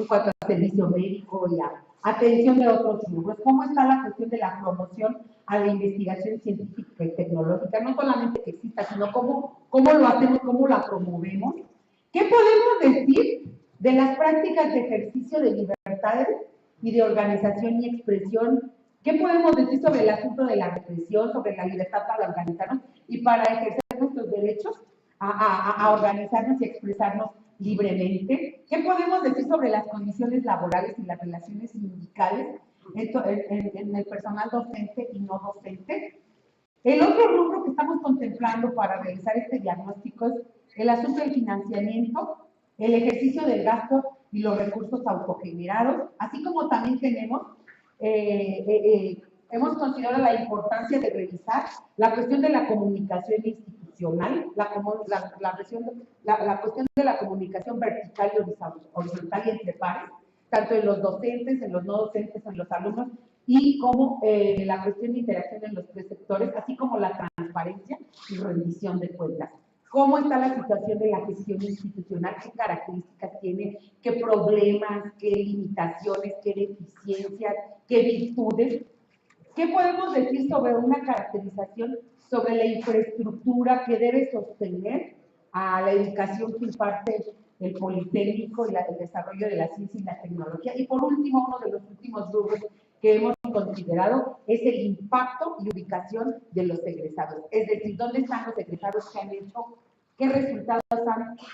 cuanto a servicio médico y a atención de otros rubros? ¿Cómo está la cuestión de la promoción a la investigación científica y tecnológica? No solamente que exista, sino cómo lo hacemos, cómo la promovemos. ¿Qué podemos decir de las prácticas de ejercicio de libertades y de organización y expresión? ¿Qué podemos decir sobre el asunto de la represión, sobre la libertad para organizarnos y para ejercer nuestros derechos a organizarnos y expresarnos libremente. ¿Qué podemos decir sobre las condiciones laborales y las relaciones sindicales en el personal docente y no docente? El otro rubro que estamos contemplando para realizar este diagnóstico es el asunto del financiamiento, el ejercicio del gasto y los recursos autogenerados, así como también hemos considerado la importancia de revisar la cuestión de la comunicación institucional, la cuestión de la comunicación vertical y horizontal y entre pares, tanto en los docentes, en los no docentes, en los alumnos, y como la cuestión de interacción en los tres sectores, así como la transparencia y rendición de cuentas. ¿Cómo está la situación de la gestión institucional? ¿Qué características tiene? ¿Qué problemas? ¿Qué limitaciones? ¿Qué deficiencias? ¿Qué virtudes? ¿Qué podemos decir sobre una caracterización sobre la infraestructura que debe sostener a la educación que imparte el Politécnico y el desarrollo de la ciencia y la tecnología? Y por último, uno de los últimos rubros que hemos considerado es el impacto y ubicación de los egresados. Es decir, ¿dónde están los egresados que han hecho? ¿Qué resultados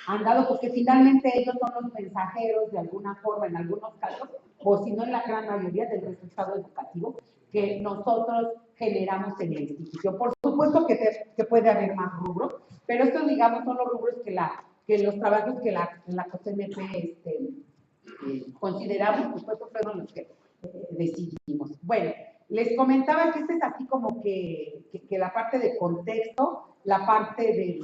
han dado? Porque finalmente ellos son los mensajeros de alguna forma, en algunos casos, o si no en la gran mayoría, del resultado educativo que nosotros generamos en la institución. Por supuesto que puede haber más rubros, pero estos, digamos, son los rubros que los trabajos que la COSMP consideramos, pues fueron los que decidimos. Bueno, les comentaba que este es así como que la parte de contexto, la parte de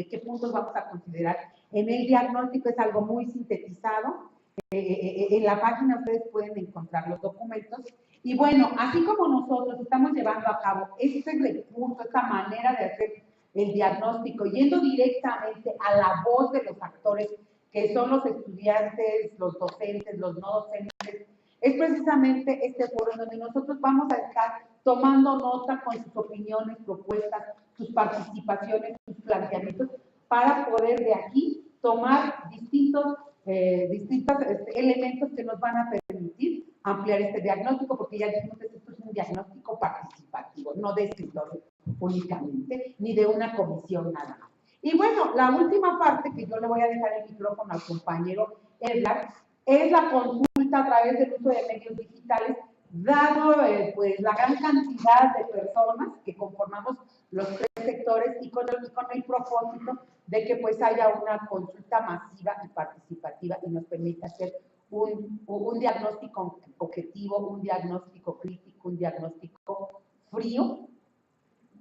qué puntos vamos a considerar en el diagnóstico es algo muy sintetizado. En la página ustedes pueden encontrar los documentos. Y bueno, así como nosotros estamos llevando a cabo este recurso, esta manera de hacer el diagnóstico, yendo directamente a la voz de los actores, que son los estudiantes, los docentes, los no docentes, es precisamente este foro en donde nosotros vamos a estar tomando nota con sus opiniones, propuestas, sus participaciones, sus planteamientos, para poder de aquí tomar distintos elementos que nos van a permitir ampliar este diagnóstico, porque ya dijimos que esto es un diagnóstico participativo, no de escritores únicamente, ni de una comisión nada más. Y bueno, la última parte que yo le voy a dejar el micrófono al compañero Edgar es la consulta a través del uso de medios digitales, dado pues la gran cantidad de personas que conformamos los tres sectores y con el propósito de que pues haya una consulta masiva y participativa y nos permita hacer un diagnóstico objetivo, un diagnóstico crítico, un diagnóstico frío,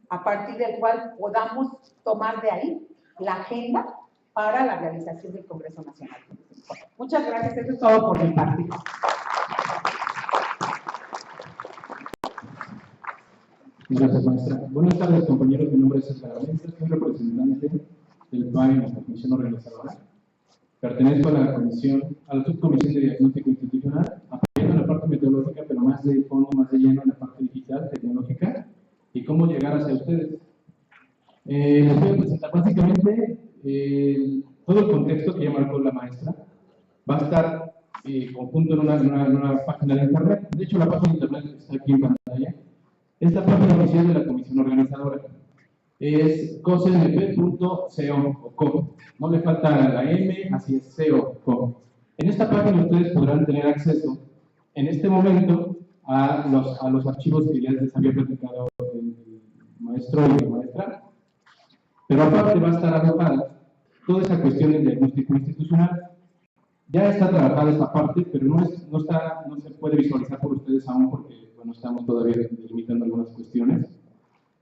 a partir del cual podamos tomar de ahí la agenda para la realización del Congreso Nacional. Muchas gracias, eso es todo por mi parte. Gracias, maestra. Buenas tardes, compañeros. Mi nombre es César Valencia, soy representante del PAI en la comisión organizadora. Pertenezco a la subcomisión de diagnóstico institucional, apoyando la parte metodológica, pero más de fondo, más de lleno en la parte digital, tecnológica, y cómo llegar hacia ustedes. Les voy a presentar básicamente todo el contexto que ya marcó la maestra. Va a estar conjunto en una página de internet. De hecho, la página de internet está aquí en pantalla. Es la página oficial de la comisión organizadora. Es cosmp.co. No le falta la M, así es, CO. En esta página ustedes podrán tener acceso en este momento a los archivos que ya les había platicado el maestro y la maestra. Pero aparte va a estar alojada toda esa cuestión del diagnóstico institucional. Ya está trabajada esta parte, pero no se puede visualizar por ustedes aún porque bueno, estamos todavía delimitando algunas cuestiones.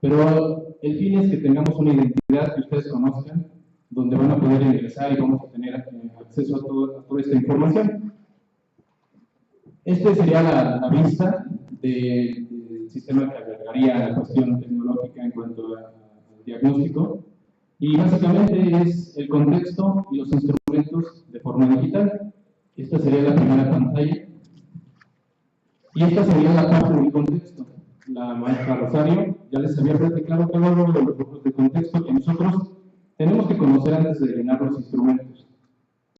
Pero el fin es que tengamos una identidad que ustedes conozcan, donde van a poder ingresar y vamos a tener acceso a toda esta información. Esta sería la vista del sistema que agregaría la cuestión tecnológica en cuanto al diagnóstico. Y básicamente es el contexto y los instrumentos de forma digital. Esta sería la primera pantalla. Y esta sería la parte del contexto. La maestra Rosario ya les había platicado cada uno de los grupos de contexto que nosotros tenemos que conocer antes de llenar los instrumentos.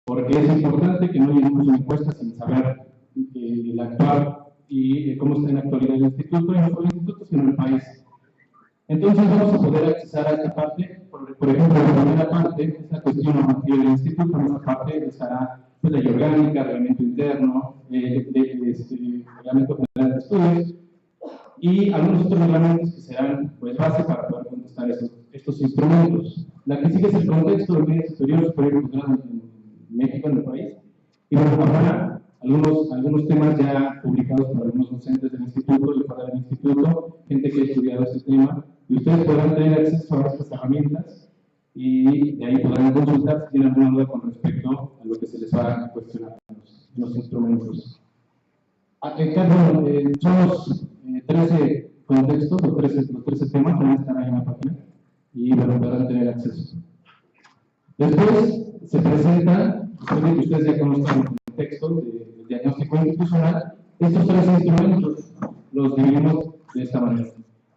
Porque es importante que no llenemos una encuesta sin saber el actual y cómo está en la actualidad el instituto, y no solo el instituto, sino el país. Entonces vamos a poder accesar a esta parte, por por ejemplo, la primera parte es la cuestión normativa del instituto, en esa parte estará pues, ley orgánica, reglamento interno, reglamento general de estudios, y algunos otros reglamentos que serán pues, base para poder contestar estos instrumentos. La que sigue es el contexto del medio superior y posgrado en México, en el país. Y bueno, habrá algunos temas ya publicados por algunos docentes del instituto y fuera del instituto, gente que ha estudiado este tema, y ustedes podrán tener acceso a estas herramientas y de ahí podrán consultar si tienen alguna duda con respecto a lo que se les va a cuestionar en los instrumentos. Son los 13 contextos, los 13 temas que van a estar ahí en la página y bueno, podrán tener acceso. Después se presentan, después de que ustedes ya conozcan el contexto del diagnóstico institucional, estos 3 instrumentos los dividimos de esta manera.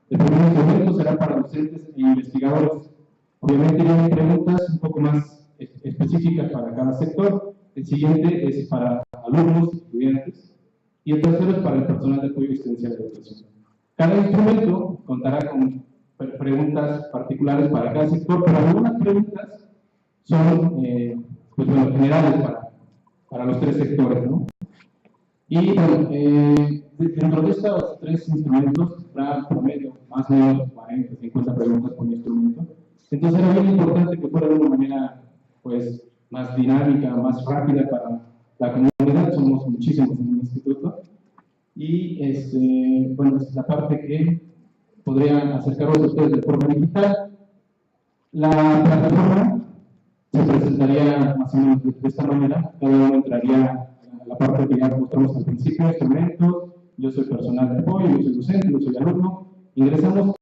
El primer instrumento será para docentes e investigadores. Obviamente hay preguntas un poco más específicas para cada sector. El siguiente es para alumnos, estudiantes. Y el tercero es para el personal de apoyo asistencial de educación. Cada instrumento contará con preguntas particulares para cada sector, pero algunas preguntas son pues, bueno, generales para los 3 sectores, ¿no? Y bueno, dentro de estos 3 instrumentos habrá promedio más o menos 40, 50 preguntas por instrumento. Entonces era bien importante que fuera de una manera pues, más dinámica, más rápida para la comunidad. Somos muchísimos en el instituto. Y bueno, es la parte que podrían acercaros a ustedes de forma digital. La plataforma se presentaría más o menos de esta manera. Cada uno entraría a la parte que ya mostramos al principio, instrumentos, yo soy personal de apoyo, yo soy docente, yo soy alumno. Ingresamos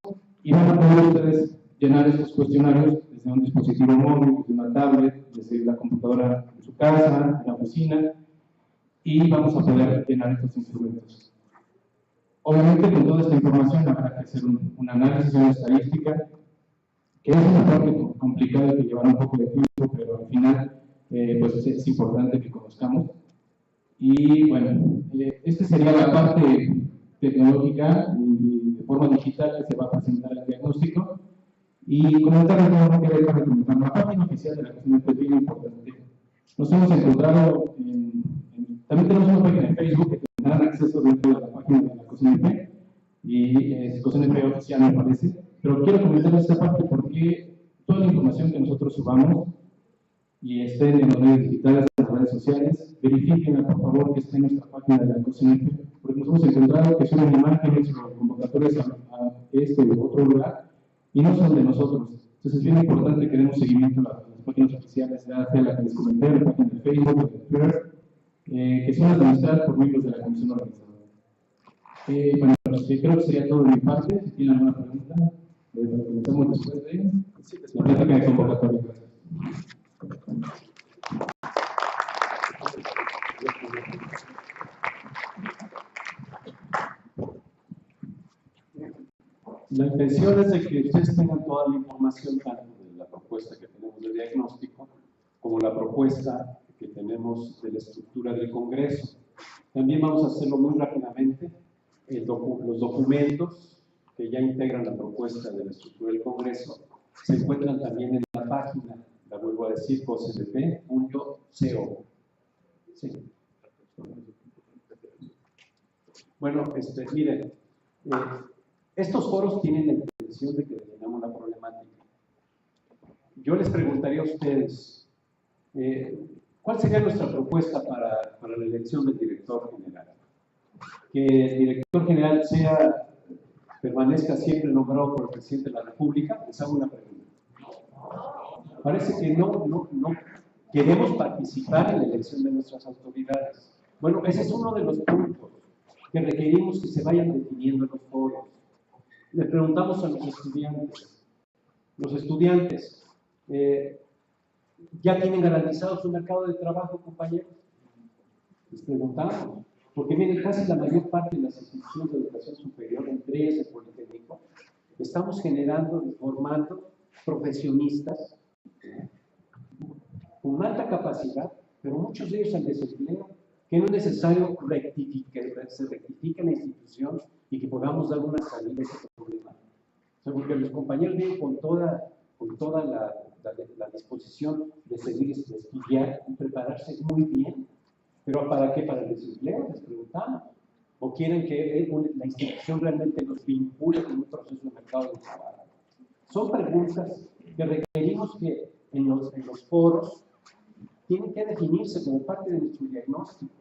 y van a poder ustedes llenar estos cuestionarios desde un dispositivo móvil, desde una tablet, desde la computadora de su casa, en la oficina, y vamos a poder llenar estos instrumentos. Obviamente, con toda esta información habrá que hacer un análisis, una estadística, que es una parte complicada que llevará un poco de tiempo, pero al final pues es importante que conozcamos. Y bueno, esta sería la parte tecnológica y de forma digital que se va a presentar el diagnóstico. Y comentarles, no quería dejar de comentar, la página oficial de la COSINEP es bien importante. Nos hemos encontrado también tenemos una página de Facebook que tendrán acceso dentro de la página de la COSINEP, y es COSINEP oficial me parece, pero quiero comentar esta parte porque toda la información que nosotros subamos y estén en los medios digitales, en las redes sociales, verifíquenla por favor que esté en nuestra página de la COSINEP, porque nos hemos encontrado que suben imágenes o convocatorias a este u otro lugar y no son de nosotros. Entonces es bien importante que demos seguimiento a las páginas oficiales, ya sea la que les comenté, la página de Facebook, de Twitter, que son administradas por miembros de la comisión organizadora. Bueno, creo que sería todo de mi parte. Si tienen alguna pregunta, comenzamos después de la plática de convocatoria. La intención es de que ustedes tengan toda la información, tanto de la propuesta que tenemos de diagnóstico, como la propuesta que tenemos de la estructura del Congreso. También vamos a hacerlo muy rápidamente. Los documentos que ya integran la propuesta de la estructura del Congreso se encuentran también en la página, la vuelvo a decir, cosnp.co. Sí. Bueno, miren, estos foros tienen la intención de que definamos la problemática. Yo les preguntaría a ustedes, ¿cuál sería nuestra propuesta para la elección del director general? Que el director general permanezca siempre nombrado por el presidente de la República. Les hago una pregunta. Parece que no queremos participar en la elección de nuestras autoridades. Bueno, ese es uno de los puntos que requerimos que se vayan definiendo en los foros. Le preguntamos a los estudiantes, ¿ya tienen garantizado su mercado de trabajo, compañeros? Les preguntamos, porque miren, casi la mayor parte de las instituciones de educación superior, entre ellas el Politécnico, estamos generando y formando profesionistas con alta capacidad, pero muchos de ellos en desempleo, que no es necesario se rectifique en la institución y que podamos dar una salida a ese problema. O sea, porque los compañeros vienen con con toda la disposición de seguir estudiar y prepararse muy bien. ¿Pero para qué? Para el desempleo, les preguntamos. ¿O quieren que la institución realmente los vincule con un proceso de mercado de trabajo? Son preguntas que requerimos que en los foros tienen que definirse como parte de nuestro diagnóstico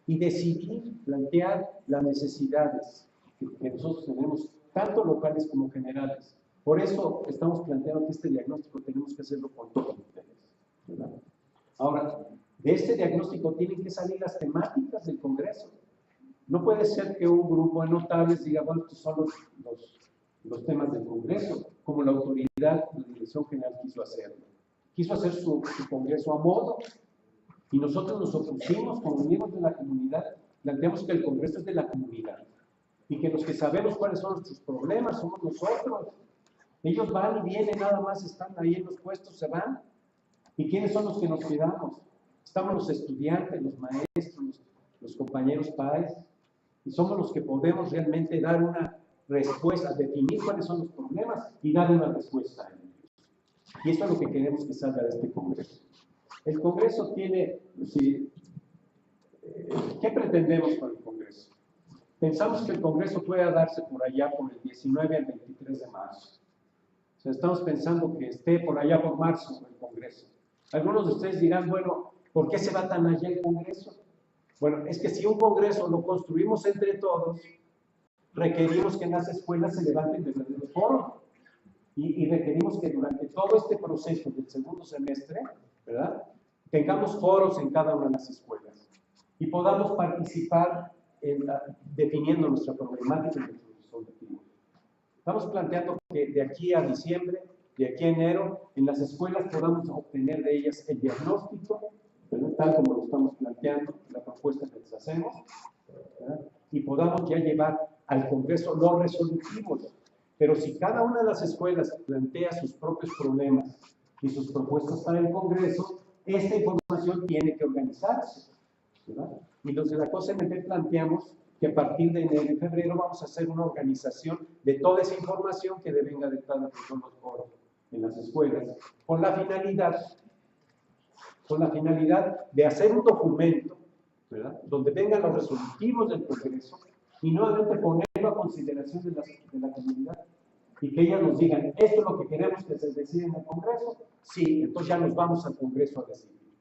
y decidir, plantear las necesidades que nosotros tenemos, tanto locales como generales. Por eso estamos planteando que este diagnóstico tenemos que hacerlo con todos ustedes, ¿verdad? Ahora, de este diagnóstico tienen que salir las temáticas del Congreso. No puede ser que un grupo de notables diga, bueno, estos son los temas del Congreso, como la autoridad, la Dirección General quiso hacerlo. Quiso hacer su Congreso a modo, y nosotros nos opusimos como miembros de la comunidad, planteamos que el Congreso es de la comunidad, y que los que sabemos cuáles son nuestros problemas somos nosotros. Ellos van y vienen, nada más están ahí en los puestos, se van. ¿Y quiénes son los que nos quedamos? Estamos los estudiantes, los maestros, los compañeros PAES, y somos los que podemos realmente dar una respuesta, definir cuáles son los problemas y dar una respuesta a ellos. Y eso es lo que queremos que salga de este Congreso. El Congreso tiene, sí, ¿qué pretendemos con el Congreso? Pensamos que el Congreso pueda darse por allá por el 19 al 23 de marzo. O sea, estamos pensando que esté por allá por marzo el Congreso. Algunos de ustedes dirán, bueno, ¿por qué se va tan allá el Congreso? Bueno, es que si un Congreso lo construimos entre todos, requerimos que en las escuelas se levanten verdaderos foros. Y requerimos que durante todo este proceso del segundo semestre, ¿verdad?, tengamos foros en cada una de las escuelas y podamos participar definiendo nuestra problemática y nuestros objetivos. Estamos planteando que de aquí a diciembre, de aquí a enero, en las escuelas podamos obtener de ellas el diagnóstico, ¿verdad?, tal como lo estamos planteando, la propuesta que les hacemos, ¿verdad?, y podamos ya llevar al Congreso los resolutivos. Pero si cada una de las escuelas plantea sus propios problemas y sus propuestas para el Congreso, esta información tiene que organizarse, ¿verdad? Y los de la COSMP planteamos que a partir de enero y febrero vamos a hacer una organización de toda esa información que devenga de cada uno de los foros en las escuelas, con la finalidad de hacer un documento, ¿verdad?, donde vengan los resolutivos del Congreso y nuevamente ponerlo a consideración de la comunidad y que ellas nos digan, esto es lo que queremos que se decida en el Congreso, sí, entonces ya nos vamos al Congreso a decidir.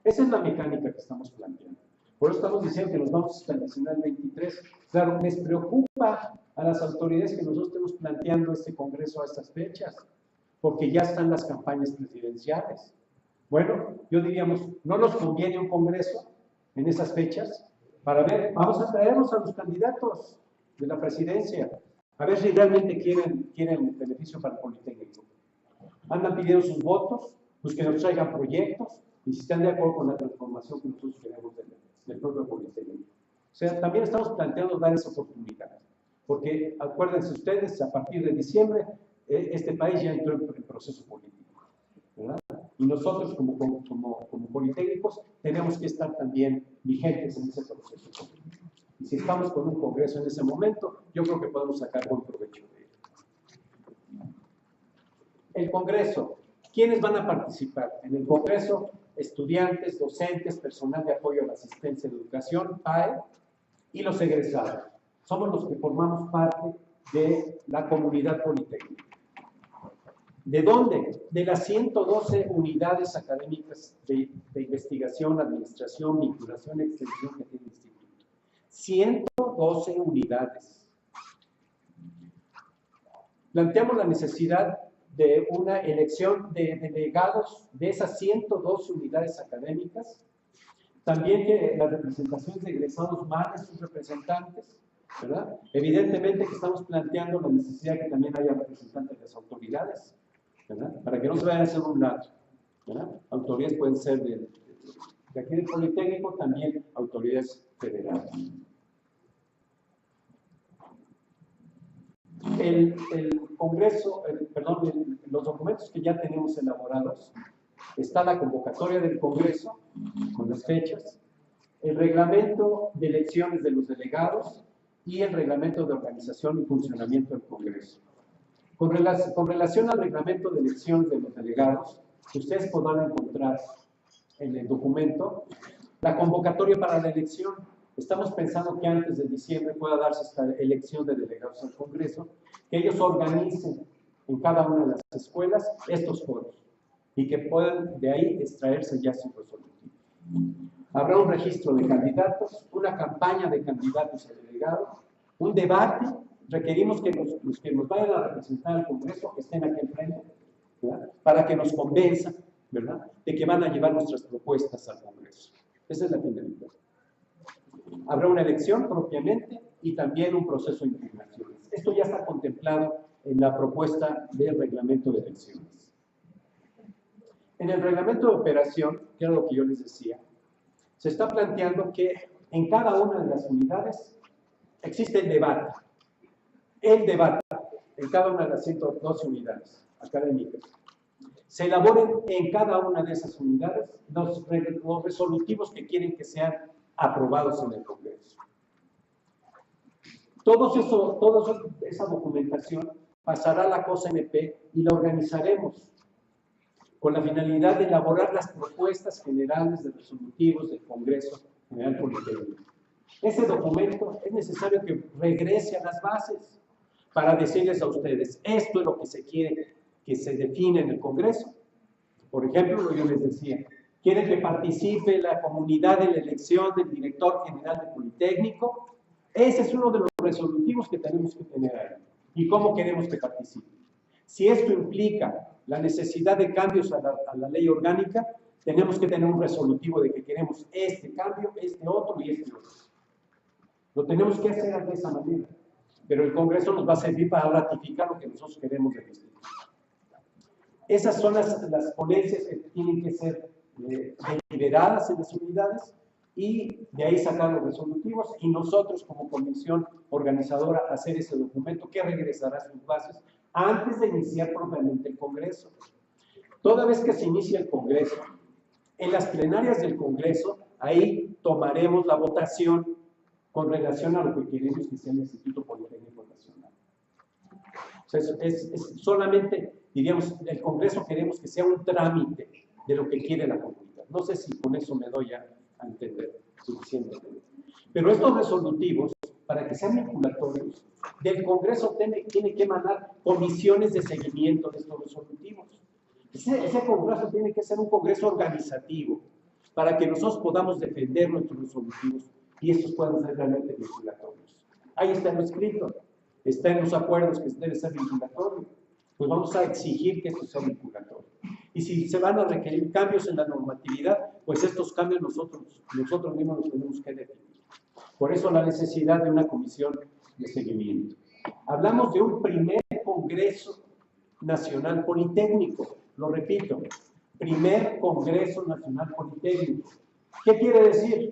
Esa es la mecánica que estamos planteando. Por eso estamos diciendo que nos vamos hasta el Nacional 23. Claro, les preocupa a las autoridades que nosotros estemos planteando este Congreso a estas fechas, porque ya están las campañas presidenciales. Bueno, yo diríamos, ¿no nos conviene un Congreso en esas fechas? Para ver, vamos a traernos a los candidatos de la presidencia, a ver si realmente quieren el beneficio para el Politécnico. Andan pidiendo sus votos, pues que nos traigan proyectos, y si están de acuerdo con la transformación que nosotros queremos del propio Politécnico. O sea, también estamos planteando dar esa oportunidad, porque acuérdense ustedes, a partir de diciembre, este país ya entró en proceso político, ¿verdad? Y nosotros como politécnicos tenemos que estar también vigentes en ese proceso político. Y si estamos con un Congreso en ese momento, yo creo que podemos sacar buen provecho de él. El Congreso, ¿quiénes van a participar? En el Congreso, estudiantes, docentes, personal de apoyo a la asistencia de educación, PAE, y los egresados. Somos los que formamos parte de la comunidad politécnica. ¿De dónde? De las 112 unidades académicas de investigación, administración, vinculación y extensión que tiene el instituto. 112 unidades. Planteamos la necesidad de una elección de delegados de esas 112 unidades académicas. También que las representaciones de egresados manden sus representantes, ¿verdad? Evidentemente que estamos planteando la necesidad de que también haya representantes de las autoridades, ¿verdad?, para que no se vayan a hacer un lado, ¿verdad? Autoridades pueden ser de aquí del Politécnico, también autoridades federales. El Congreso, los documentos que ya tenemos elaborados, está la convocatoria del Congreso, con las fechas, el reglamento de elecciones de los delegados y el reglamento de organización y funcionamiento del Congreso. Con relación al reglamento de elección de los delegados, ustedes podrán encontrar en el documento la convocatoria para la elección. Estamos pensando que antes de diciembre pueda darse esta elección de delegados al Congreso, que ellos organicen en cada una de las escuelas estos foros y que puedan de ahí extraerse ya sus resolutivos. Habrá un registro de candidatos, una campaña de candidatos a delegados, un debate. Requerimos que los que nos vayan a representar al Congreso estén aquí enfrente, ¿verdad? Para que nos convenzan, ¿verdad?, de que van a llevar nuestras propuestas al Congreso. Esa es la finalidad. Habrá una elección propiamente y también un proceso de impugnaciones. Esto ya está contemplado en la propuesta del reglamento de elecciones. En el reglamento de operación, que era lo que yo les decía, se está planteando que en cada una de las unidades existe el debate en cada una de las 112 unidades académicas. Se elaboren en cada una de esas unidades los resolutivos que quieren que sean aprobados en el Congreso. Toda esa documentación pasará a la COSNP y la organizaremos con la finalidad de elaborar las propuestas generales de resolutivos del Congreso General Politécnico. Ese documento es necesario que regrese a las bases para decirles a ustedes, esto es lo que se quiere que se define en el Congreso. Por ejemplo, yo les decía, quieren que participe la comunidad en la elección del director general del Politécnico. Ese es uno de los resolutivos que tenemos que tener ahí. ¿Y cómo queremos que participe? Si esto implica la necesidad de cambios a la ley orgánica, tenemos que tener un resolutivo de que queremos este cambio, este otro y este otro. Lo tenemos que hacer de esa manera. Pero el Congreso nos va a servir para ratificar lo que nosotros queremos de nuestro. Esas son las ponencias que tienen que ser deliberadas en las unidades y de ahí sacar los resolutivos y nosotros como comisión organizadora hacer ese documento que regresará a sus bases antes de iniciar propiamente el Congreso. Toda vez que se inicia el Congreso, en las plenarias del Congreso, ahí tomaremos la votación con relación a lo que queremos que sea el Instituto Politécnico Nacional. O sea, es solamente, diríamos, el Congreso queremos que sea un trámite de lo que quiere la comunidad. No sé si con eso me doy a entender suficientemente. Pero estos resolutivos, para que sean vinculatorios, del Congreso tiene que emanar comisiones de seguimiento de estos resolutivos. Ese Congreso tiene que ser un Congreso organizativo, para que nosotros podamos defender nuestros resolutivos y estos puedan ser realmente vinculatorios. Ahí está lo escrito, está en los acuerdos que debe ser vinculatorios. Pues vamos a exigir que esto sea vinculatorios. Y si se van a requerir cambios en la normatividad, pues estos cambios nosotros mismos los tenemos que definir. Por eso la necesidad de una comisión de seguimiento. Hablamos de un primer Congreso Nacional Politécnico, lo repito, primer Congreso Nacional Politécnico. ¿Qué quiere decir?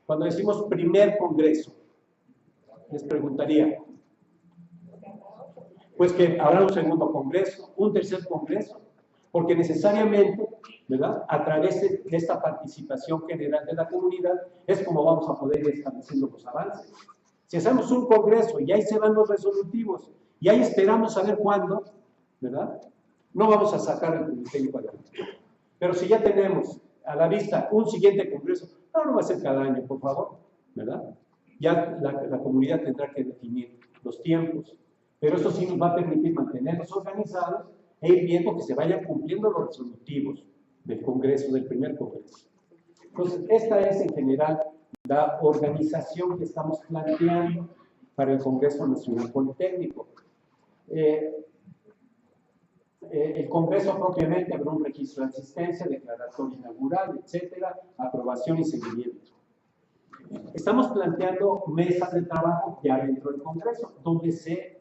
Cuando decimos primer Congreso, les preguntaría, pues que habrá un segundo Congreso, un tercer Congreso, porque necesariamente, ¿verdad?, a través de esta participación general de la comunidad es como vamos a poder ir estableciendo los avances. Si hacemos un Congreso y ahí se van los resolutivos y ahí esperamos a ver cuándo, ¿verdad?, no vamos a sacar el Politécnico adelante. Pero si ya tenemos a la vista un siguiente Congreso, no va a ser cada año, por favor, ¿verdad? Ya la comunidad tendrá que definir los tiempos, pero eso sí nos va a permitir mantenernos organizados e ir viendo que se vayan cumpliendo los resolutivos del Congreso, del primer Congreso. Entonces, esta es en general la organización que estamos planteando para el Congreso Nacional Politécnico. El Congreso propiamente habrá un registro de asistencia, declaratoria inaugural, etcétera, aprobación y seguimiento. Estamos planteando mesas de trabajo ya dentro del Congreso, donde se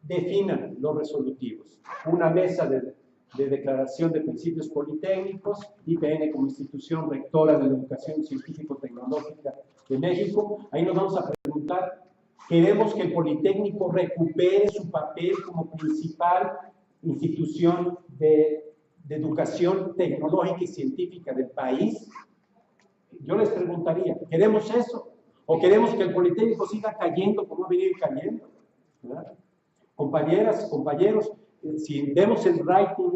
definan los resolutivos. Una mesa de declaración de principios politécnicos, IPN como institución rectora de la educación científico-tecnológica de México. Ahí nos vamos a preguntar, ¿queremos que el Politécnico recupere su papel como principal institución de educación tecnológica y científica del país? Yo les preguntaría, ¿queremos eso? ¿O queremos que el Politécnico siga cayendo como ha venido cayendo? ¿Verdad? Compañeras, compañeros, si vemos el rating,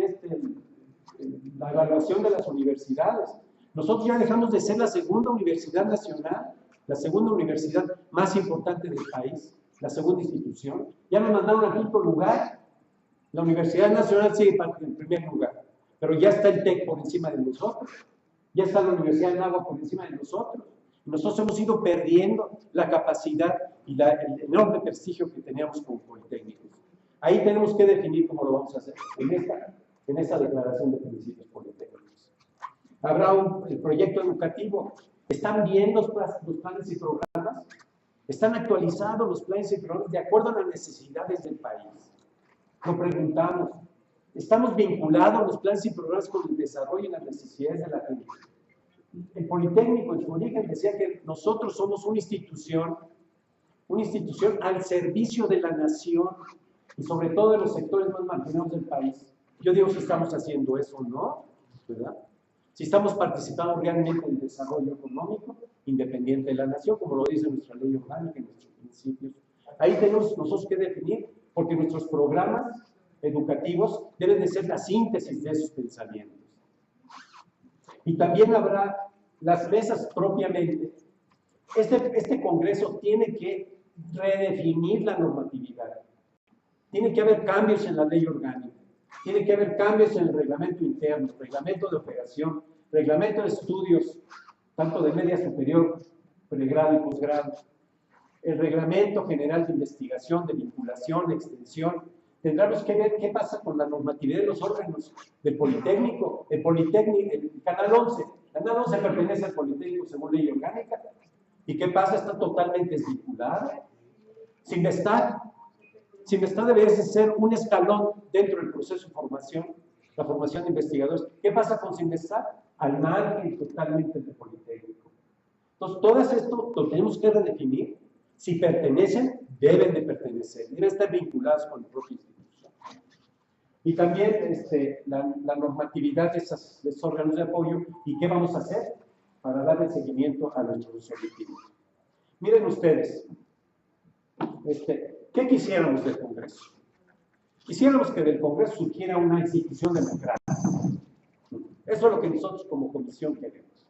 la evaluación de las universidades, nosotros ya dejamos de ser la segunda universidad nacional, la segunda universidad más importante del país, la segunda institución. Ya nos mandaron al quinto lugar. La Universidad Nacional sigue en primer lugar, pero ya está el TEC por encima de nosotros, ya está la Universidad de Anáhuac por encima de nosotros. Nosotros hemos ido perdiendo la capacidad y el enorme prestigio que teníamos como politécnicos. Ahí tenemos que definir cómo lo vamos a hacer en esta declaración de principios politécnicos. Habrá el proyecto educativo. ¿Están bien los planes y programas? ¿Están actualizados los planes y programas de acuerdo a las necesidades del país? Lo preguntamos. ¿Estamos vinculados los planes y programas con el desarrollo y las necesidades de la gente? El Politécnico en su origen decía que nosotros somos una institución al servicio de la nación y sobre todo de los sectores más marginados del país. Yo digo si estamos haciendo eso o no, ¿verdad? Si estamos participando realmente en el desarrollo económico independiente de la nación, como lo dice nuestra ley orgánica y nuestros principios. Ahí tenemos nosotros que definir, porque nuestros programas educativos deben de ser la síntesis de esos pensamientos. Y también habrá las mesas propiamente. Este Congreso tiene que redefinir la normatividad. Tiene que haber cambios en la ley orgánica. Tiene que haber cambios en el reglamento interno, reglamento de operación, reglamento de estudios, tanto de media superior, pregrado y posgrado, el reglamento general de investigación, de vinculación, de extensión. Tendremos que ver qué pasa con la normatividad de los órganos del Politécnico. El Canal 11. Canal 11 pertenece al Politécnico según ley orgánica. ¿Y qué pasa? Está totalmente desvinculado. Sinvestar debería ser un escalón dentro del proceso de formación, la formación de investigadores. ¿Qué pasa con Sinvestar? Al margen totalmente del Politécnico. Entonces, todo esto lo tenemos que redefinir. Si pertenecen, deben de pertenecer, deben estar vinculados con la propia institución. Y también la normatividad de esos órganos de apoyo y qué vamos a hacer para darle seguimiento a nuestros objetivos. Miren ustedes, ¿qué quisiéramos del Congreso? Quisiéramos que del Congreso surgiera una institución democrática. Eso es lo que nosotros como comisión queremos.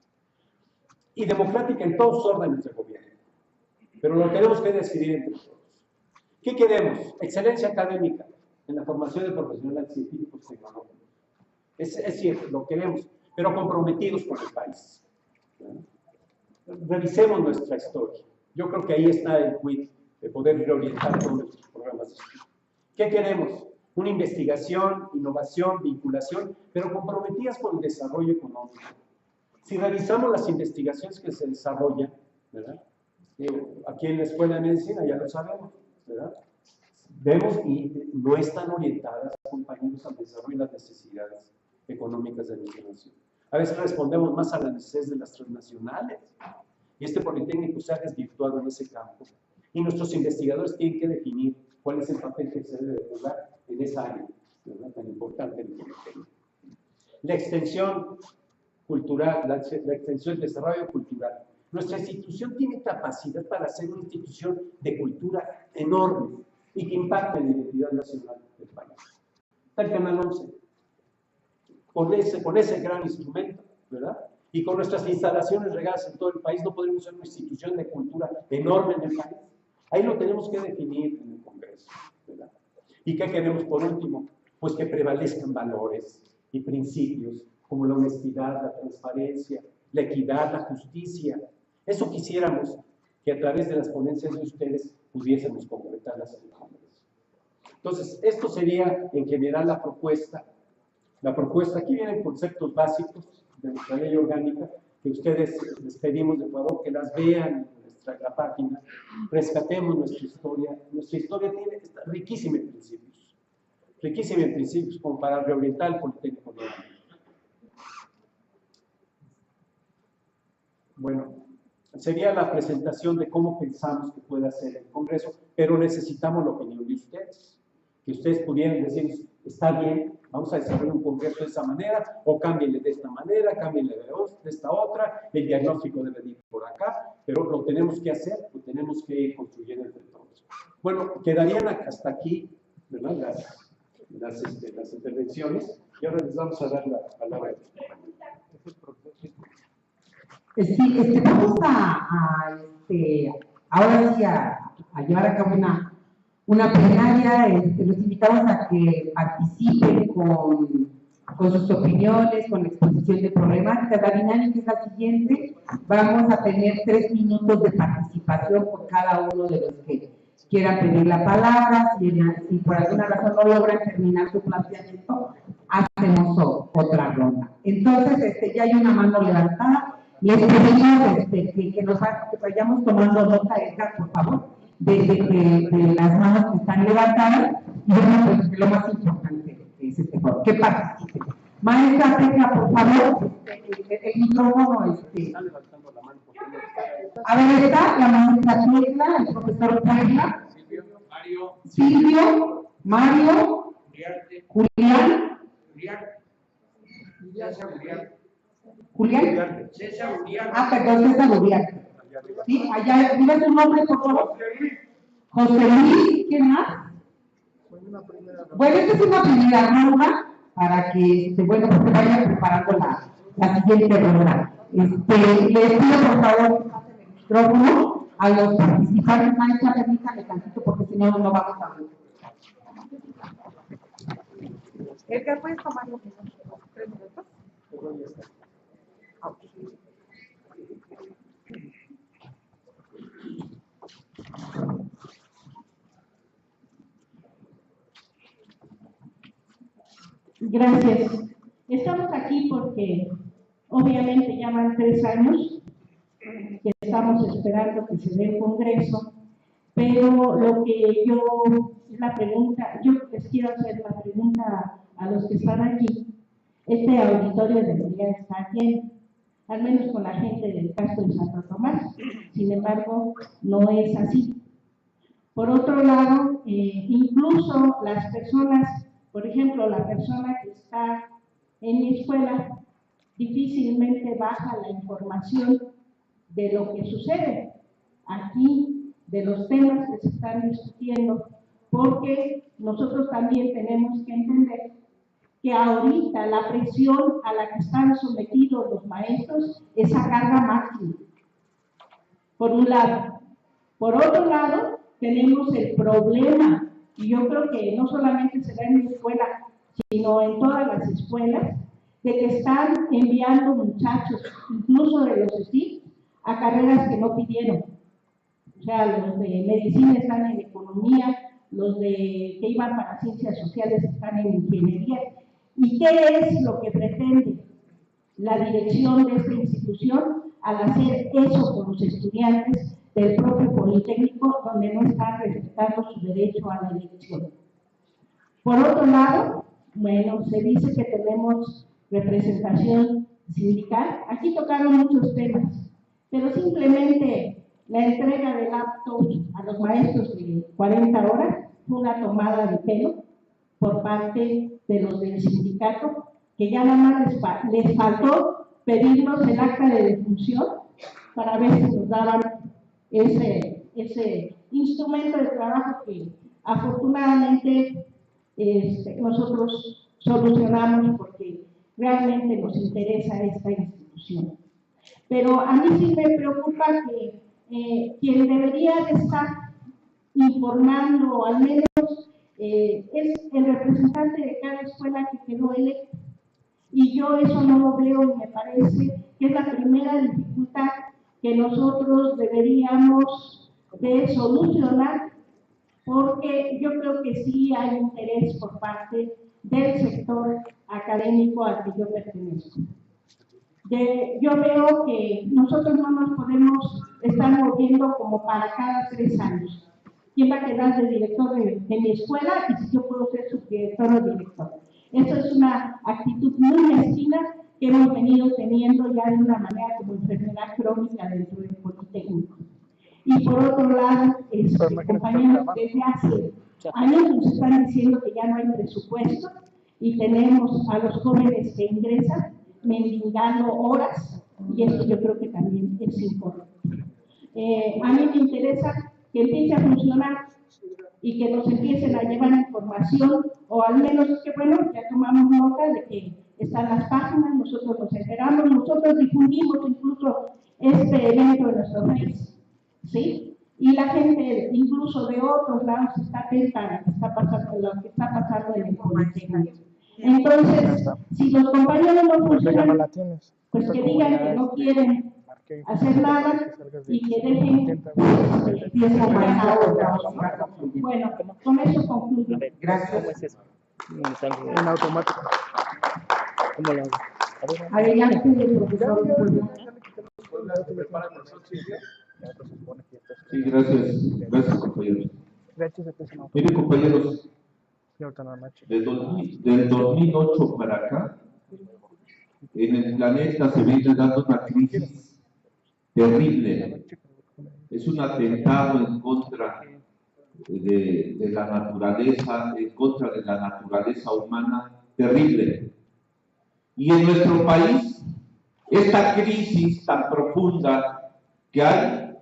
Y democrática en todos los órdenes de gobierno. Pero lo tenemos que decidir entre todos. ¿Qué queremos? Excelencia académica en la formación de profesionales científicos y tecnológicos. Es cierto, lo queremos, pero comprometidos con el país. Revisemos nuestra historia. Yo creo que ahí está el quid de poder reorientar todos nuestros programas de estudio. ¿Qué queremos? Una investigación, innovación, vinculación, pero comprometidas con el desarrollo económico. Si revisamos las investigaciones que se desarrollan, ¿verdad? Aquí en la Escuela de Medicina ya lo sabemos, ¿verdad? Vemos y no están orientadas, compañeros, al desarrollo y las necesidades económicas de nuestra nación. A veces respondemos más a las necesidades de las transnacionales. Y este Politécnico se ha desvirtuado en ese campo. Y nuestros investigadores tienen que definir cuál es el papel que se debe jugar en esa área, ¿verdad? Tan importante en el Politécnico. La extensión cultural, la extensión del desarrollo cultural. Nuestra institución tiene capacidad para ser una institución de cultura enorme y que impacte en la identidad nacional del país. Está el Canal 11, con ese gran instrumento, ¿verdad? Y con nuestras instalaciones regadas en todo el país, no podemos ser una institución de cultura enorme en el país. Ahí lo tenemos que definir en el Congreso, ¿verdad? ¿Y qué queremos por último? Pues que prevalezcan valores y principios como la honestidad, la transparencia, la equidad, la justicia. Eso quisiéramos que a través de las ponencias de ustedes pudiésemos concretarlas en el Congreso. Entonces, esto sería en general la propuesta. La propuesta, aquí vienen conceptos básicos de nuestra ley orgánica, que ustedes les pedimos de favor que las vean en nuestra página, rescatemos nuestra historia. Nuestra historia está riquísima en principios, como para reorientar el Politécnico de México. Bueno, sería la presentación de cómo pensamos que puede hacer el Congreso, pero necesitamos la opinión de ustedes. Que ustedes pudieran decir, está bien, vamos a desarrollar un Congreso de esa manera, o cámbienle de esta manera, cámbienle de esta otra, el diagnóstico debe ir por acá, pero lo tenemos que hacer, lo tenemos que ir construyendo entre todos. Bueno, quedarían hasta aquí ¿verdad? Las intervenciones, y ahora les vamos a dar la palabra. Sí, vamos ahora sí a llevar a cabo una plenaria. Los invitamos a que participen con sus opiniones, con la exposición de problemáticas. La dinámica es la siguiente: vamos a tener 3 minutos de participación por cada uno de los que quieran pedir la palabra. Si por alguna razón no logran terminar su planteamiento, hacemos otra ronda. Entonces, ya hay una mano levantada. Les pedimos que vayamos tomando nota, Edgar, por favor, de las manos que están levantadas. Y bueno, pues lo más importante es que participen. Maestra Tecla, por favor, el micrófono. A ver, está la maestra Tecla, el profesor Tecla, Silvio, Mario, Julián, César Uriarte. Perdón, César Uriarte. Sí, allá, diga su nombre, por favor. José Luis, ¿quién más? Bueno, esta es una primera ronda para que, bueno, pues se vayan preparando la siguiente ronda. Les pido, por favor, el micrófono a los participantes. Maestra, permítame tantito porque si no, no vamos a ver. Edgar, ¿puedes tomar los 3 minutos? Gracias. Estamos aquí porque obviamente ya van 3 años que estamos esperando que se dé el Congreso, pero lo que yo les quiero hacer la pregunta a los que están aquí. Este auditorio debería estar lleno, al menos con la gente del Castro de Santo Tomás. Sin embargo, no es así. Por otro lado, incluso las personas, por ejemplo, la persona que está en mi escuela, difícilmente baja la información de lo que sucede aquí, de los temas que se están discutiendo, porque nosotros también tenemos que entender que ahorita la presión a la que están sometidos los maestros es a carga máxima, por un lado. Por otro lado, tenemos el problema, y yo creo que no solamente se da en mi escuela, sino en todas las escuelas, de que están enviando muchachos, incluso de los STIC, a carreras que no pidieron. O sea, los de medicina están en economía, los que iban para ciencias sociales están en ingeniería. ¿Y qué es lo que pretende la dirección de esta institución al hacer eso con los estudiantes del propio Politécnico, donde no están respetando su derecho a la elección? Por otro lado, bueno, se dice que tenemos representación sindical. Aquí tocaron muchos temas, pero simplemente la entrega de laptops a los maestros de 40 horas fue una tomada de pelo por parte de los del sindicato, que ya nada más les faltó pedirnos el acta de defunción para ver si nos daban ese instrumento de trabajo que afortunadamente nosotros solucionamos porque realmente nos interesa esta institución. Pero a mí sí me preocupa que quien debería de estar informando, al menos es el representante de cada escuela que quedó electo. Y yo eso no lo veo y me parece que es la primera dificultad que nosotros deberíamos de solucionar, porque yo creo que sí hay interés por parte del sector académico al que yo pertenezco. Yo veo que nosotros no nos podemos estar moviendo como para cada 3 años. ¿Quién va a quedar de director de mi escuela y si yo puedo ser subdirector o director? Eso es una actitud muy mezquina que hemos venido teniendo ya de una manera como enfermedad crónica dentro del Politécnico. Y por otro lado, compañeros, desde hace años nos están diciendo que ya no hay presupuesto y tenemos a los jóvenes que ingresan mendigando horas, y eso yo creo que también es importante. A mí me interesa que empiece a funcionar y que nos empiecen a llevar información, o al menos que bueno, ya tomamos nota de que están las páginas, nosotros nos enteramos, nosotros difundimos incluso este evento en nuestro Face, ¿sí? Y la gente incluso de otros lados está atenta a lo que está pasando en el Politécnico. Entonces, si los compañeros no funcionan, pues que digan que no quieren hacer nada y que dejen Bueno, con eso concluyo. Gracias. En automático. ¿Cómo lo hago? Adelante, profesor. Sí, gracias. Gracias, compañeros. Miren, compañeros, del 2008 para acá, en el planeta se viene dando una crisis terrible. Es un atentado en contra de la naturaleza, en contra de la naturaleza humana, terrible. Y en nuestro país, esta crisis tan profunda que hay,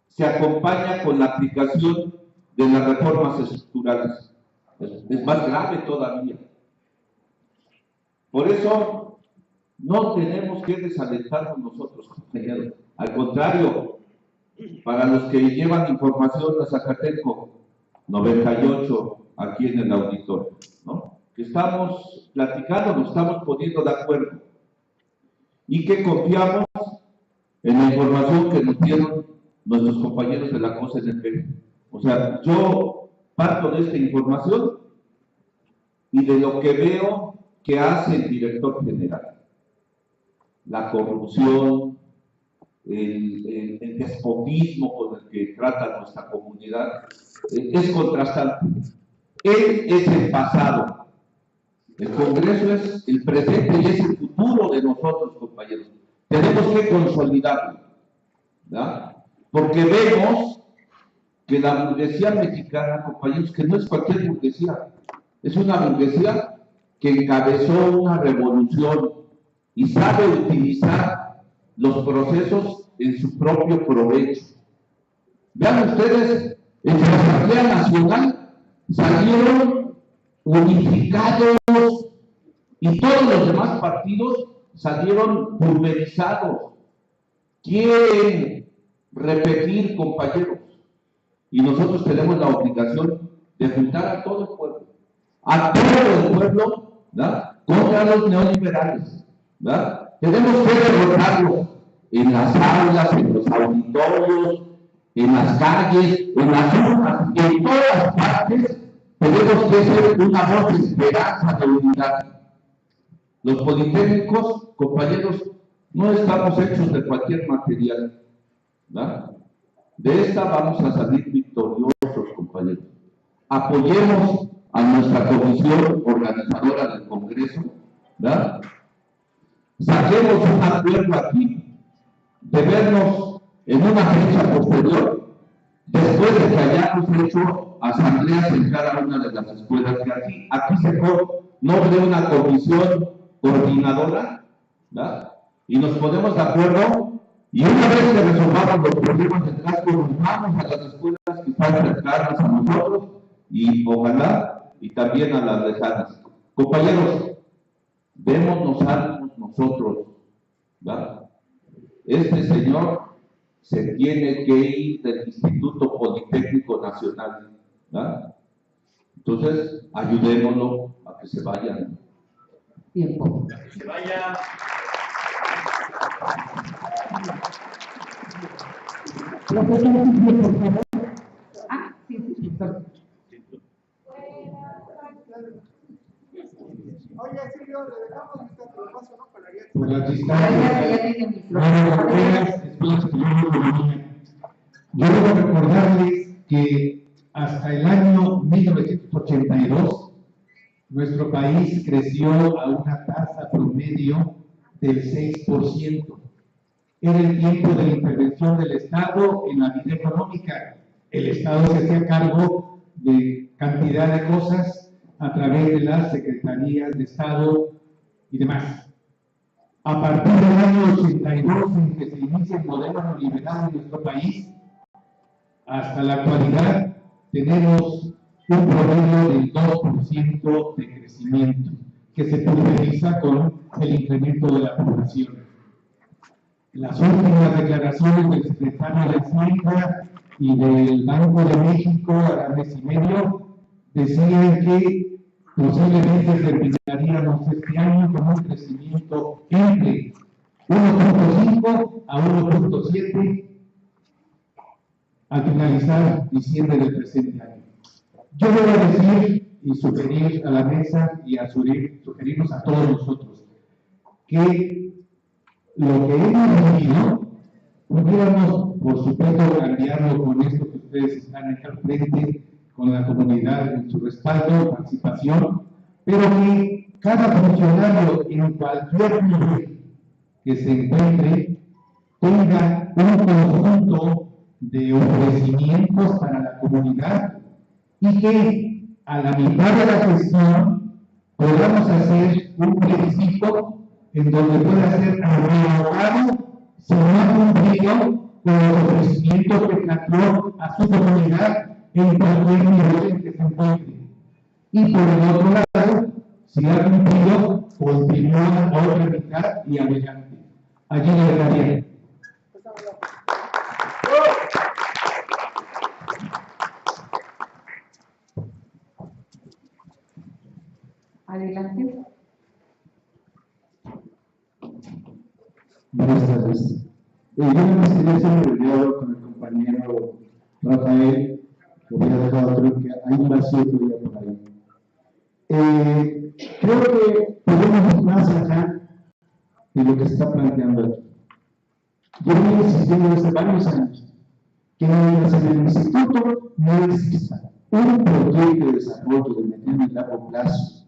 se acompaña con la aplicación de las reformas estructurales. Es más grave todavía. Por eso, no tenemos que desalentarnos nosotros, compañeros. Al contrario, para los que llevan información a Zacateco, 98, aquí en el auditorio, ¿no? Que estamos platicando, nos estamos poniendo de acuerdo y que confiamos en la información que nos dieron nuestros compañeros de la COSNP. O sea, yo parto de esta información y de lo que veo que hace el director general. La corrupción, el despotismo con el que trata nuestra comunidad, es contrastante. Él es el pasado. El Congreso es el presente y es el futuro de nosotros, compañeros. Tenemos que consolidarlo, ¿verdad? Porque vemos que la burguesía mexicana, compañeros, que no es cualquier burguesía, es una burguesía que encabezó una revolución y sabe utilizar los procesos en su propio provecho. Vean ustedes, en la Asamblea Nacional salieron unificados y todos los demás partidos salieron pulverizados. Quieren repetir, compañeros, y nosotros tenemos la obligación de juntar a todo el pueblo, ¿verdad? Contra los neoliberales, ¿verdad? Tenemos que derrotarlos en las aulas, en los auditorios, en las calles, en las urnas, en todas partes. Tenemos que ser una voz de esperanza, de unidad. Los politécnicos, compañeros, no estamos hechos de cualquier material, ¿verdad? De esta vamos a salir victoriosos, compañeros. Apoyemos a nuestra comisión organizadora del Congreso, ¿verdad? Saquemos un acuerdo aquí de vernos en una fecha posterior, después de que hayamos hecho asambleas en cada una de las escuelas que aquí se nombre una comisión coordinadora, ¿verdad? Y nos ponemos de acuerdo, y una vez que resolvamos los problemas del casco, nos vamos a las escuelas que están cercanas a nosotros, y ojalá, y también a las lejanas. Compañeros, démonos ánimos nosotros, ¿verdad? Este señor se tiene que ir del Instituto Politécnico Nacional, ¿verdad? Entonces, ayudémoslo a que se vayan. Tiempo. Que se vaya. Oye, Silvio, le dejamos este otro paso, ¿no? Para allá. Por las distancias, yo debo recordarles que hasta el año 1982 nuestro país creció a una tasa promedio del 6%. Era el tiempo de la intervención del Estado en la vida económica. El Estado se hacía cargo de cantidad de cosas a través de las secretarías de Estado y demás. A partir del año 82, en que se inicia el modelo neoliberal en nuestro país, hasta la actualidad tenemos un promedio del 2% de crecimiento, que se pulveriza con el incremento de la población. Las últimas declaraciones del secretario de Hacienda y del Banco de México a mes y medio decían que posiblemente terminaríamos este año con un crecimiento entre 1.5 a 1.7 al finalizar diciembre del presente año. Yo voy a decir y sugerir a la mesa y a sugerirnos a todos nosotros que lo que hemos vivido, pudiéramos, por supuesto, cambiarlo con esto que ustedes están aquí al frente, con la comunidad en su respaldo, participación, pero que cada funcionario en cualquier nivel que se encuentre tenga un conjunto de ofrecimientos para la comunidad y que a la mitad de la gestión podamos hacer un plebiscito en donde pueda ser revocado si no ha cumplido con los ofrecimientos que planteó a su comunidad en cualquier nivel en que se encuentre. Y por el otro lado, si ha cumplido, continúa a otra mitad y adelante. Allí le dejaría. Adelante. Buenas tardes. Yo me gustaría hacer un diálogo con el compañero Rafael, que había dejado, creo que hay un vacío todavía por ahí. Creo que podemos ir más allá de lo que se está planteando aquí. Yo vengo insistiendo desde varios años que en el instituto no exista un proyecto de desarrollo de mediano y largo plazo,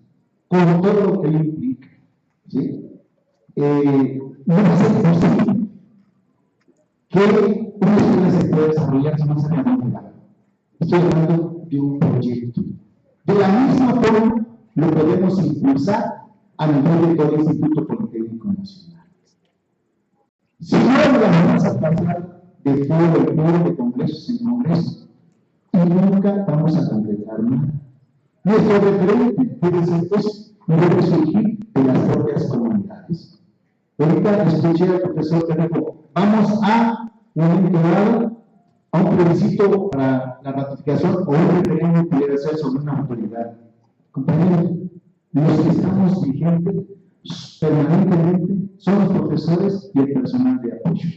con todo lo que implica, ¿sí? No va a ser posible que una escuela se pueda desarrollar sin esa realidad. Estoy hablando de un proyecto. De la misma forma, lo podemos impulsar a nivel de todo el Instituto Politécnico Nacional. Si no, la vamos a pasar de foro en foro, de congresos en congresos, y nunca vamos a concretar nada. Nuestro referente debe surgir de las propias comunidades. Ahorita escuché al profesor que dijo, vamos a un momento dado a un plebiscito para la ratificación o un referéndum que pudiera ser sobre una autoridad. Compañeros, los que estamos vigentes permanentemente son los profesores y el personal de apoyo.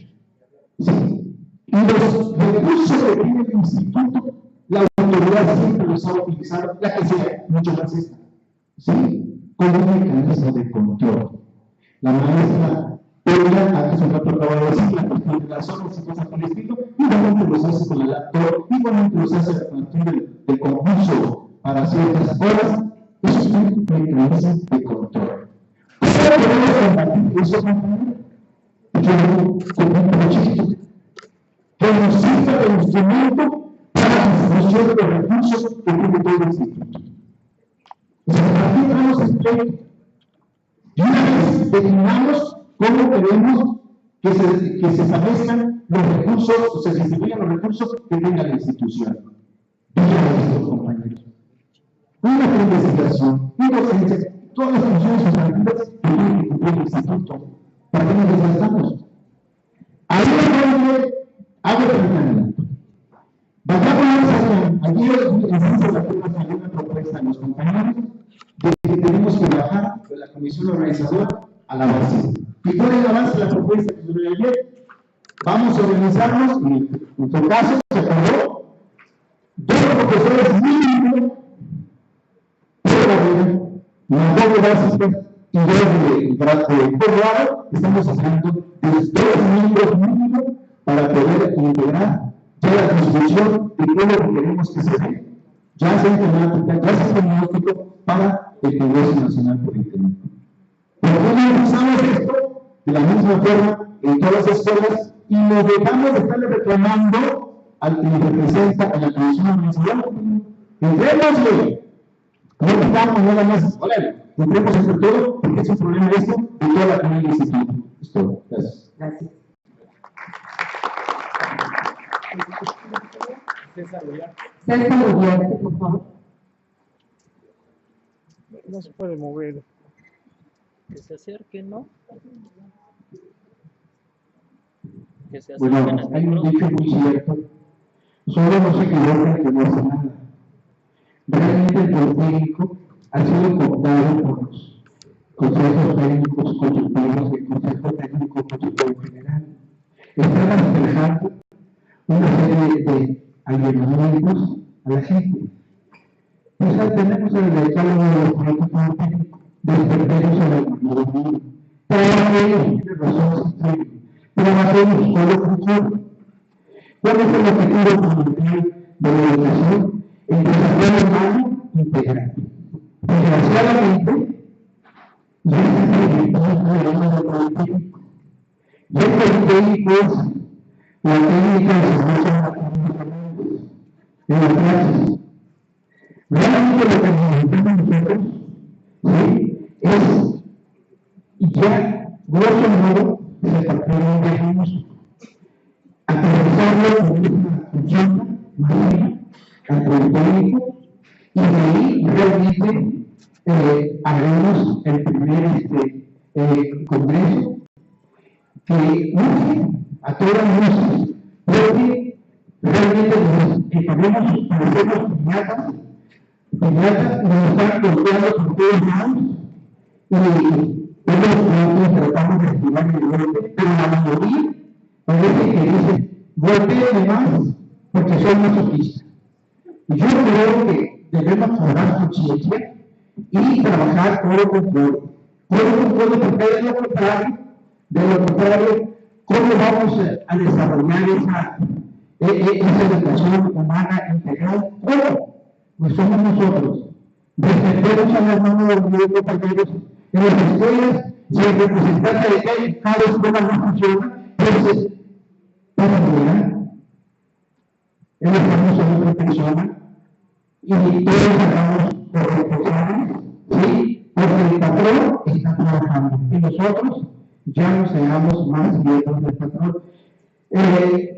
¿Sí? Y los recursos que tiene el instituto, la autoridad siempre los ha utilizado, la que sea, mucho más esta. ¿Sí? Con un mecanismo de control. La maestra Pedra, hace un rato acaba de decir, la cuestión de las horas y cosas por el estilo, igualmente los hace con la laptop, igualmente los hace la cuestión del concurso para ciertas horas. Eso es un mecanismo de control. ¿Cómo podemos compartir eso con un proyecto que nos sirva de instrumento para la distribución de los recursos que tiene todo el instituto? O sea, aquí entramos en pleito. Y una vez definamos cómo queremos que se establezcan los recursos, o se distribuyan los recursos que tenga la institución. Díganme esto, compañeros. Una investigación, una docencia, todas las funciones sustantivas que tiene que cumplir el instituto. ¿Para qué nos desgastamos? Ahí es donde hago el planteamiento. Vayamos ayer en Ciencia la Tierra salió una propuesta a los compañeros de que tenemos que bajar de la comisión organizadora a la base. ¿Y cuál es la base de la propuesta que se dio ayer? Vamos a organizarnos, y en nuestro caso se acordó, 2 profesores mínimo, una doble básica y 2 de posgrado. Estamos hablando de 2 miembros mínimos para poder integrar ya la discusión de todo lo que queremos que se dé, ya sea temática, ya sea diagnóstico para el Congreso Nacional Politécnico. ¿Por qué no empezamos esto de la misma forma en todas las escuelas y nos dejamos de estarle reclamando al que nos representa a la Comisión Organizadora? Entrémosle, no estamos nada más, entremos entre todo, porque es un problema esto de toda la comunidad del instituto. Es todo. Gracias. Gracias. César Uriarte, por favor. No se puede mover. Que se acerque, ¿no? Que se acerquen Bueno, al hay un micrófono. dicho muy cierto. Solo no se equivoca el que no hace nada. Realmente el técnico ha sido cooptado por los consejos técnicos consultivos y el consejo técnico consultivo general. Están reflejando una serie de alineamientos a la gente. Pues tenemos el decálogo de los protocolos técnicos, despertemos a la economía. Trabajemos, tiene razón, trabajemos con el futuro. ¿Cuál es el objetivo fundamental de la educación? El desarrollo humano integral. Desgraciadamente, ya se está proyectando el técnico. Ya el técnico es la técnica de servicio en la clase. Realmente lo que necesitamos nosotros, ¿sí? Es ya, grosso modo, se partió un diagnóstico. Aterrizarlo con una función masiva ante el técnico y de ahí realmente haremos el primer congreso que urge a todas luces, porque realmente nos parecemos piñatas nos están golpeando por todos lados y nosotros tratamos de esquivar el golpe, pero la mayoría parece que dice golpéenme más porque soy masoquista. Y yo creo que debemos cobrar conciencia y trabajar codo con codo. Codo con codo porque de lo contrario, ¿cómo vamos a desarrollar esa educación humana integral? ¿Cómo? Pues somos nosotros. Respetemos a las manos de los compañeros en las escuelas, si el representante de cada escuela no funciona, entonces, ¿para qué? Él estamos en otra persona y todos hagamos los responsables, ¿sí? Porque el patrón está trabajando y nosotros ya no seamos más siervos del patrón. Este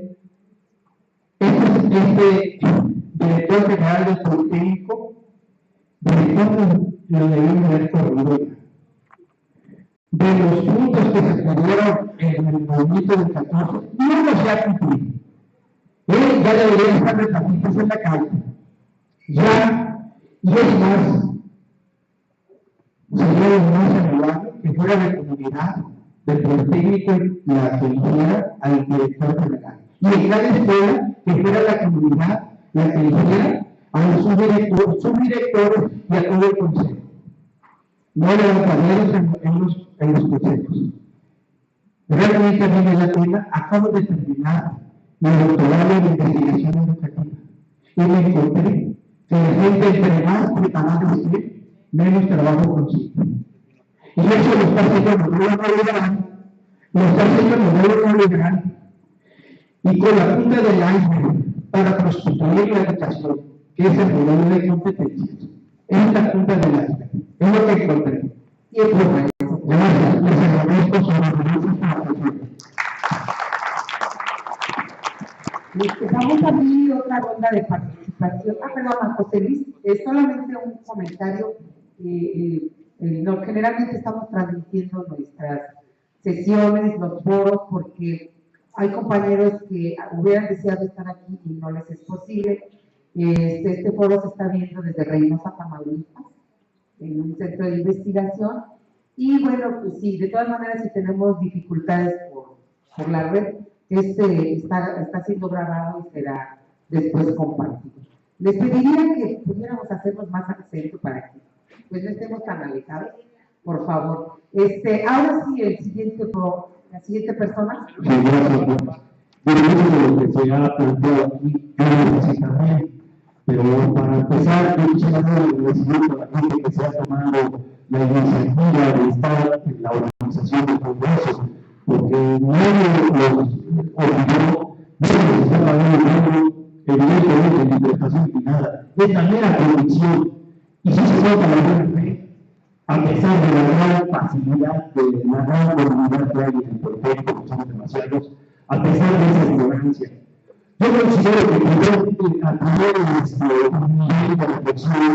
director general del Politécnico, lo debemos haber corrido. De los puntos que se pudieron en el movimiento del 14, no se ha cumplido. Él ya debería estar de tapitas en la calle. Ya, y es más, sería más saludable que fuera la comunidad del Politécnico la que eligiera al director general. Y en cada escuela que fuera la comunidad la que eligiera a subdirectores y a todo el consejo. No levantaderos en los consejos. Realmente vale la pena. Acabo de terminar mi doctorado en investigación educativa y me encontré que la gente entre más preparada esté, menos trabajo consigue. Y eso lo está haciendo el modelo neoliberal, y con la punta del iceberg para prostituir la educación, que es el modelo de competencias. Es la punta del iceberg, es lo que encontré. Y es lo que gracias, les agradezco su atención. Vamos a abrir otra ronda de participación. Perdón, José Luis, es solamente un comentario. Generalmente estamos transmitiendo nuestras sesiones, los foros, porque hay compañeros que hubieran deseado estar aquí y no les es posible. Este foro se está viendo desde Reynosa, Tamaulipas, en un centro de investigación. Y bueno, pues sí, de todas maneras, si tenemos dificultades por la red, está siendo grabado y será después compartido. Les pediría que pudiéramos hacernos más acento para que pues no estemos tan alejados, por favor. Ahora sí, la siguiente persona. Sí, gracias. De lo que se ha planteado aquí, yo lo decía también, pero para empezar, yo quisiera dar el agradecimiento a la gente que se ha tomado la iniciativa de estar en la organización del Congreso, porque nadie los olvidó, no se estaba dando evidentemente en interpretación ni nada, es la mera convicción, y sí se nota la buena fe, a pesar de la gran facilidad de la gran comunidad que hay en el Politécnico, que somos demasiados, a pesar de esa ignorancia. Yo considero que poder tener un nivel de reflexión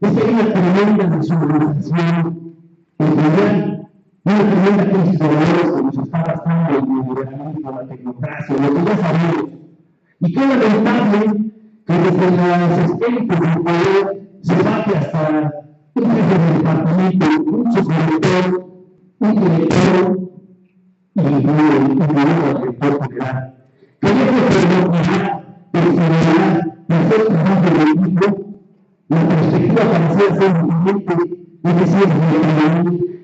Es que hay una tremenda desorganización social, una tremenda crisis de valores que nos está gastando el neoliberalismo, la tecnocracia, lo que ya sabemos. Y qué lamentable que desde los estéticos del poder se baje hasta un jefe de departamento, un subdirector, un director y un director general. Que deje personalidad, personalidad, de hacer trabajo de equipo, la perspectiva parecía ser diferente, es decir,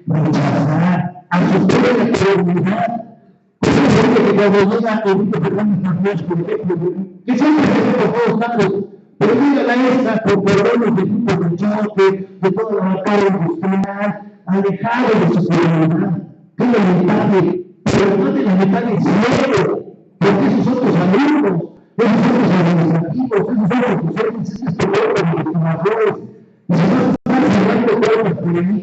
rechazar, asustar la credibilidad. ¿Cómo es que cuando llega Enrique Fernández Martínez, por ejemplo, que siempre se ve por todos lados, pero mira la esta por cordones de equipos de choque, de toda la batalla industrial, alejado de su seguridad? Qué lamentable, pero no de lamentable es cierto, porque esos otros alumnos, esos otros administrativos, esos otros docentes, esos otros investigadores, y si no se están cerrando puertas por ahí,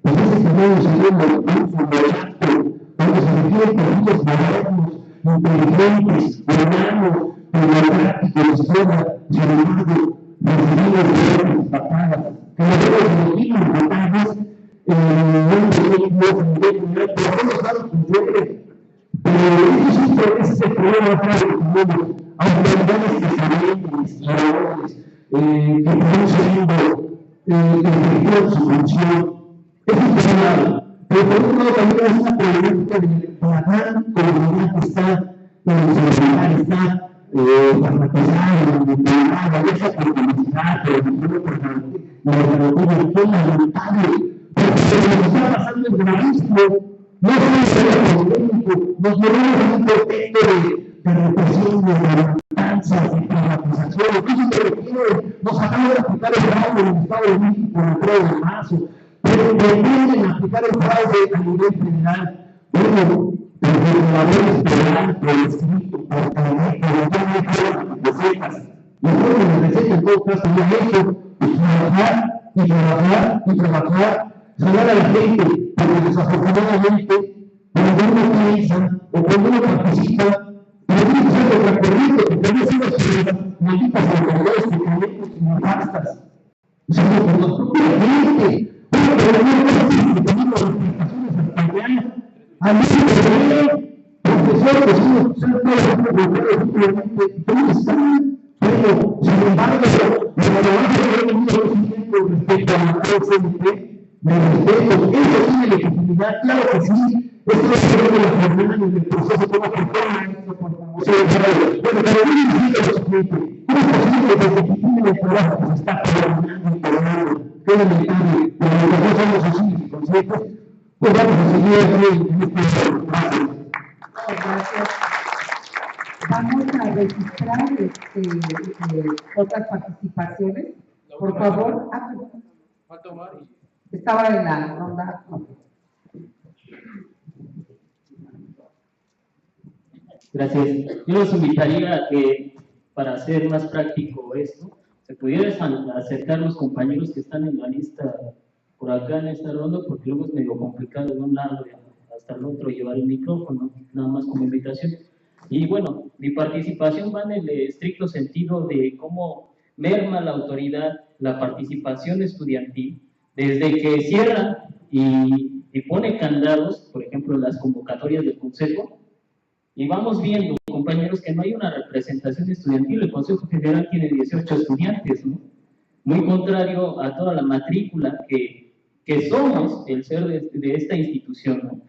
pues ese camino sería un fundamento, donde se requieren perfiles modernos, inteligentes, humanos, democráticos, izquierda, y sin embargo, recibidos de otras patadas, que los otros elegimos batallas, por todos lados funcione. Pero ese es el problema para el mundo. Autoridades que saben, legisladores, que están siguiendo ejerciendo su función. Eso es por un lado. Pero por otro lado también es una problemática de la gran comunidad que está en el celular, está farmatizada, manipulada, esa publicidad, pero la alternativa fue lamentable. Porque lo que está pasando es gravísimo. No solo académico, nos movemos en un contexto de represión, de matanzas, de privatización. Eso se requiere. Nos acaban de aplicar el fraude en el Estado de México en el 3 de marzo. Pero pretenden aplicar el fraude a nivel general. Bueno, los reguladores penales por escrito, por internet, por recetas. Y bueno, las recetas en todo caso ya hecho, trabajar, jalar a la gente, porque desafortunadamente, cuando uno piensa o cuando uno participa, pero tiene que ser otra corriente, porque no son las malditas autoridades que creemos nefastas, sino por la propia gente. Pero no tenemos explicaciones hasta allá. A mí profesor, que son simplemente, ¿dónde están? Pero, sin embargo, la verdad que yo tengo respecto a la CNP, me respeto, eso tiene legitimidad, claro que sí, esto es lo que la jornada y el proceso como que toma esto, por favor. Bueno, pero yo necesito lo siguiente, ¿cómo es posible que legitime el trabajo que se está programando y cobrando? Qué lamentable, pero nosotros somos así y conscientes, pues vamos a seguir aquí en este espacio. Gracias. Vamos a registrar otras participaciones, por favor. Estaba en la ronda. Gracias. Yo los invitaría a que, para hacer más práctico esto, se pudieran acercar los compañeros que están en la lista por acá en esta ronda, porque luego es medio complicado de un lado hasta el otro llevar el micrófono, nada más como invitación. Y bueno, mi participación va en el estricto sentido de cómo merma la autoridad, la participación estudiantil, desde que cierra y pone candados, por ejemplo, en las convocatorias del Consejo, y vamos viendo, compañeros, que no hay una representación estudiantil. El Consejo General tiene 18 estudiantes, ¿no? Muy contrario a toda la matrícula que somos el ser de esta institución, ¿no?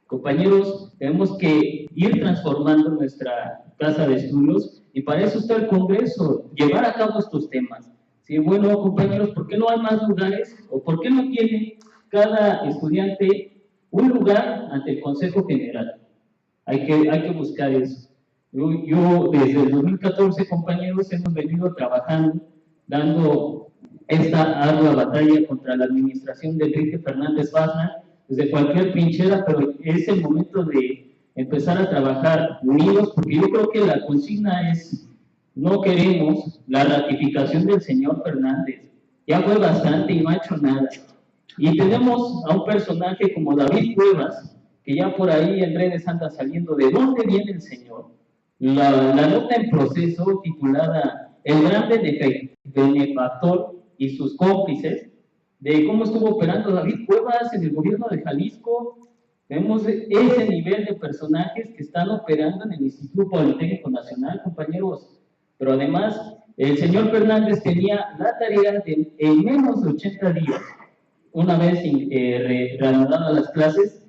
Compañeros, tenemos que ir transformando nuestra casa de estudios, y para eso está el Congreso, llevar a cabo estos temas. Sí, bueno, compañeros, ¿por qué no hay más lugares? ¿O por qué no tiene cada estudiante un lugar ante el Consejo General? Hay que buscar eso. Yo desde el 2014, compañeros, hemos venido trabajando, dando esta ardua batalla contra la administración de Enrique Fernández Vázquez, desde cualquier trinchera, pero es el momento de empezar a trabajar unidos, porque yo creo que la consigna es: no queremos la ratificación del señor Fernández, ya fue bastante y no ha hecho nada. Y tenemos a un personaje como David Cuevas, que ya por ahí en redes anda saliendo de dónde viene el señor. La nota en proceso titulada El gran benefactor y sus cómplices, de cómo estuvo operando David Cuevas en el gobierno de Jalisco. Tenemos ese nivel de personajes que están operando en el Instituto Politécnico Nacional, compañeros. Pero además, el señor Fernández tenía la tarea de, en menos de 80 días, una vez reanudadas las clases,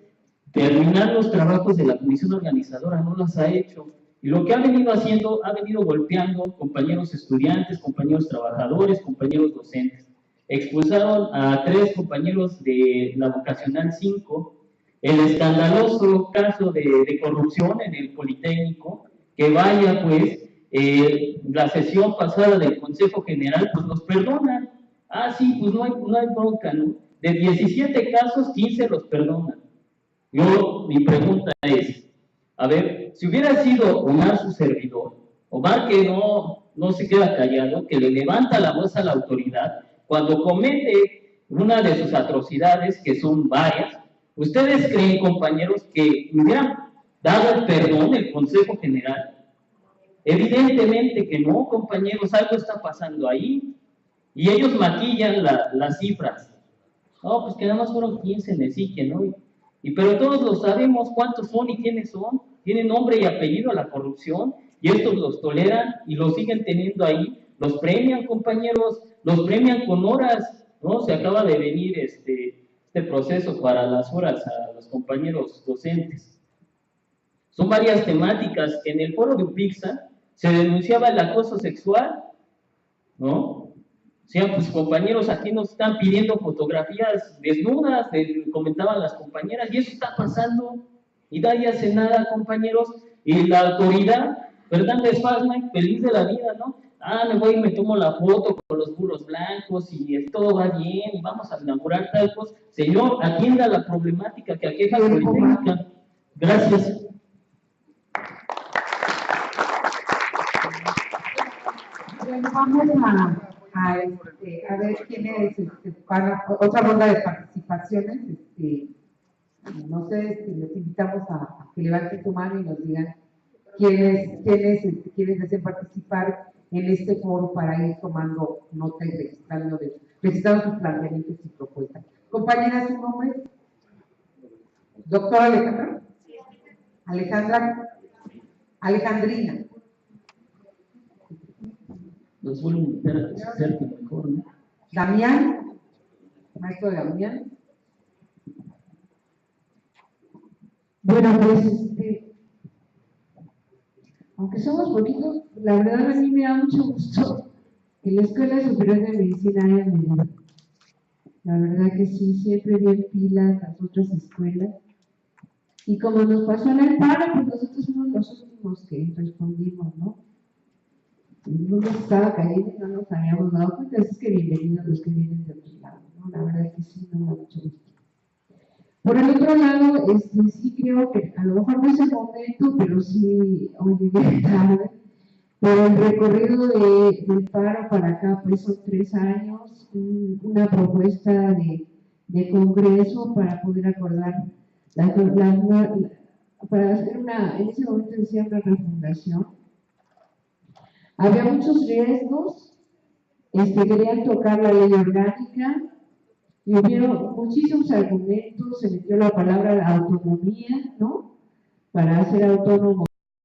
terminar los trabajos de la comisión organizadora. No las ha hecho. Y lo que ha venido haciendo, ha venido golpeando compañeros estudiantes, compañeros trabajadores, compañeros docentes. Expulsaron a 3 compañeros de la vocacional 5, el escandaloso caso de corrupción en el Politécnico, que vaya pues, la sesión pasada del Consejo General, pues los perdonan. Ah, sí, pues no hay bronca, ¿no? De 17 casos, 15 los perdonan. Mi pregunta es, a ver, si hubiera sido Omar su servidor, Omar que no se queda callado, que le levanta la voz a la autoridad, cuando comete una de sus atrocidades, que son varias, ¿ustedes creen, compañeros, que hubieran dado el perdón el Consejo General? Evidentemente que no, compañeros, algo está pasando ahí, y ellos maquillan las cifras. No, pues que nada más fueron 15 en el psique, ¿no? Pero todos lo sabemos cuántos son y quiénes son, tienen nombre y apellido a la corrupción, y estos los toleran y los siguen teniendo ahí, los premian, compañeros, los premian con horas, ¿no? Se acaba de venir este proceso para las horas a los compañeros docentes. Son varias temáticas. En el foro de UPIXA se denunciaba el acoso sexual, ¿no? O sea, pues compañeros, aquí nos están pidiendo fotografías desnudas, comentaban las compañeras, y eso está pasando, y nadie hace nada, compañeros, y la autoridad, Fernández Fazman, feliz de la vida, ¿no? Ah, me voy y me tomo la foto con los burros blancos, y todo va bien, y vamos a inaugurar tal cosa. Señor, atienda la problemática que aqueja la Politécnica. Gracias. Bueno, vamos a ver quiénes, otra ronda de participaciones. No sé si les invitamos a que levanten su mano y nos digan quiénes deseen participar en este foro para ir tomando nota y registrando sus planteamientos y propuestas. Compañera, ¿su nombre? Doctora Alejandrina. Los vuelvo a invitar a que se acerquen mejor, ¿no? Damián, maestro Damián. Bueno, pues, aunque somos poquitos, la verdad a mí me da mucho gusto que la Escuela Superior de Medicina haya venido. La verdad que sí, siempre bien pilas las otras escuelas. Y como nos pasó en el paro, pues nosotros fuimos los últimos que respondimos, ¿no? El mundo estaba cayendo y no nos habíamos dado cuenta. Es que bienvenidos los que vienen de otros lados, ¿no? La verdad que sí, me da mucho gusto. Por el otro lado, sí creo que a lo mejor no es el momento, pero sí, hoy llegué tarde. Pero el recorrido del paro para acá, pues son 3 años, una propuesta de congreso para poder acordar, para hacer en ese momento decía una refundación. Había muchos riesgos, querían tocar la ley orgánica, y hubieron muchísimos argumentos, se metió la palabra autonomía, ¿no? Para ser autónomo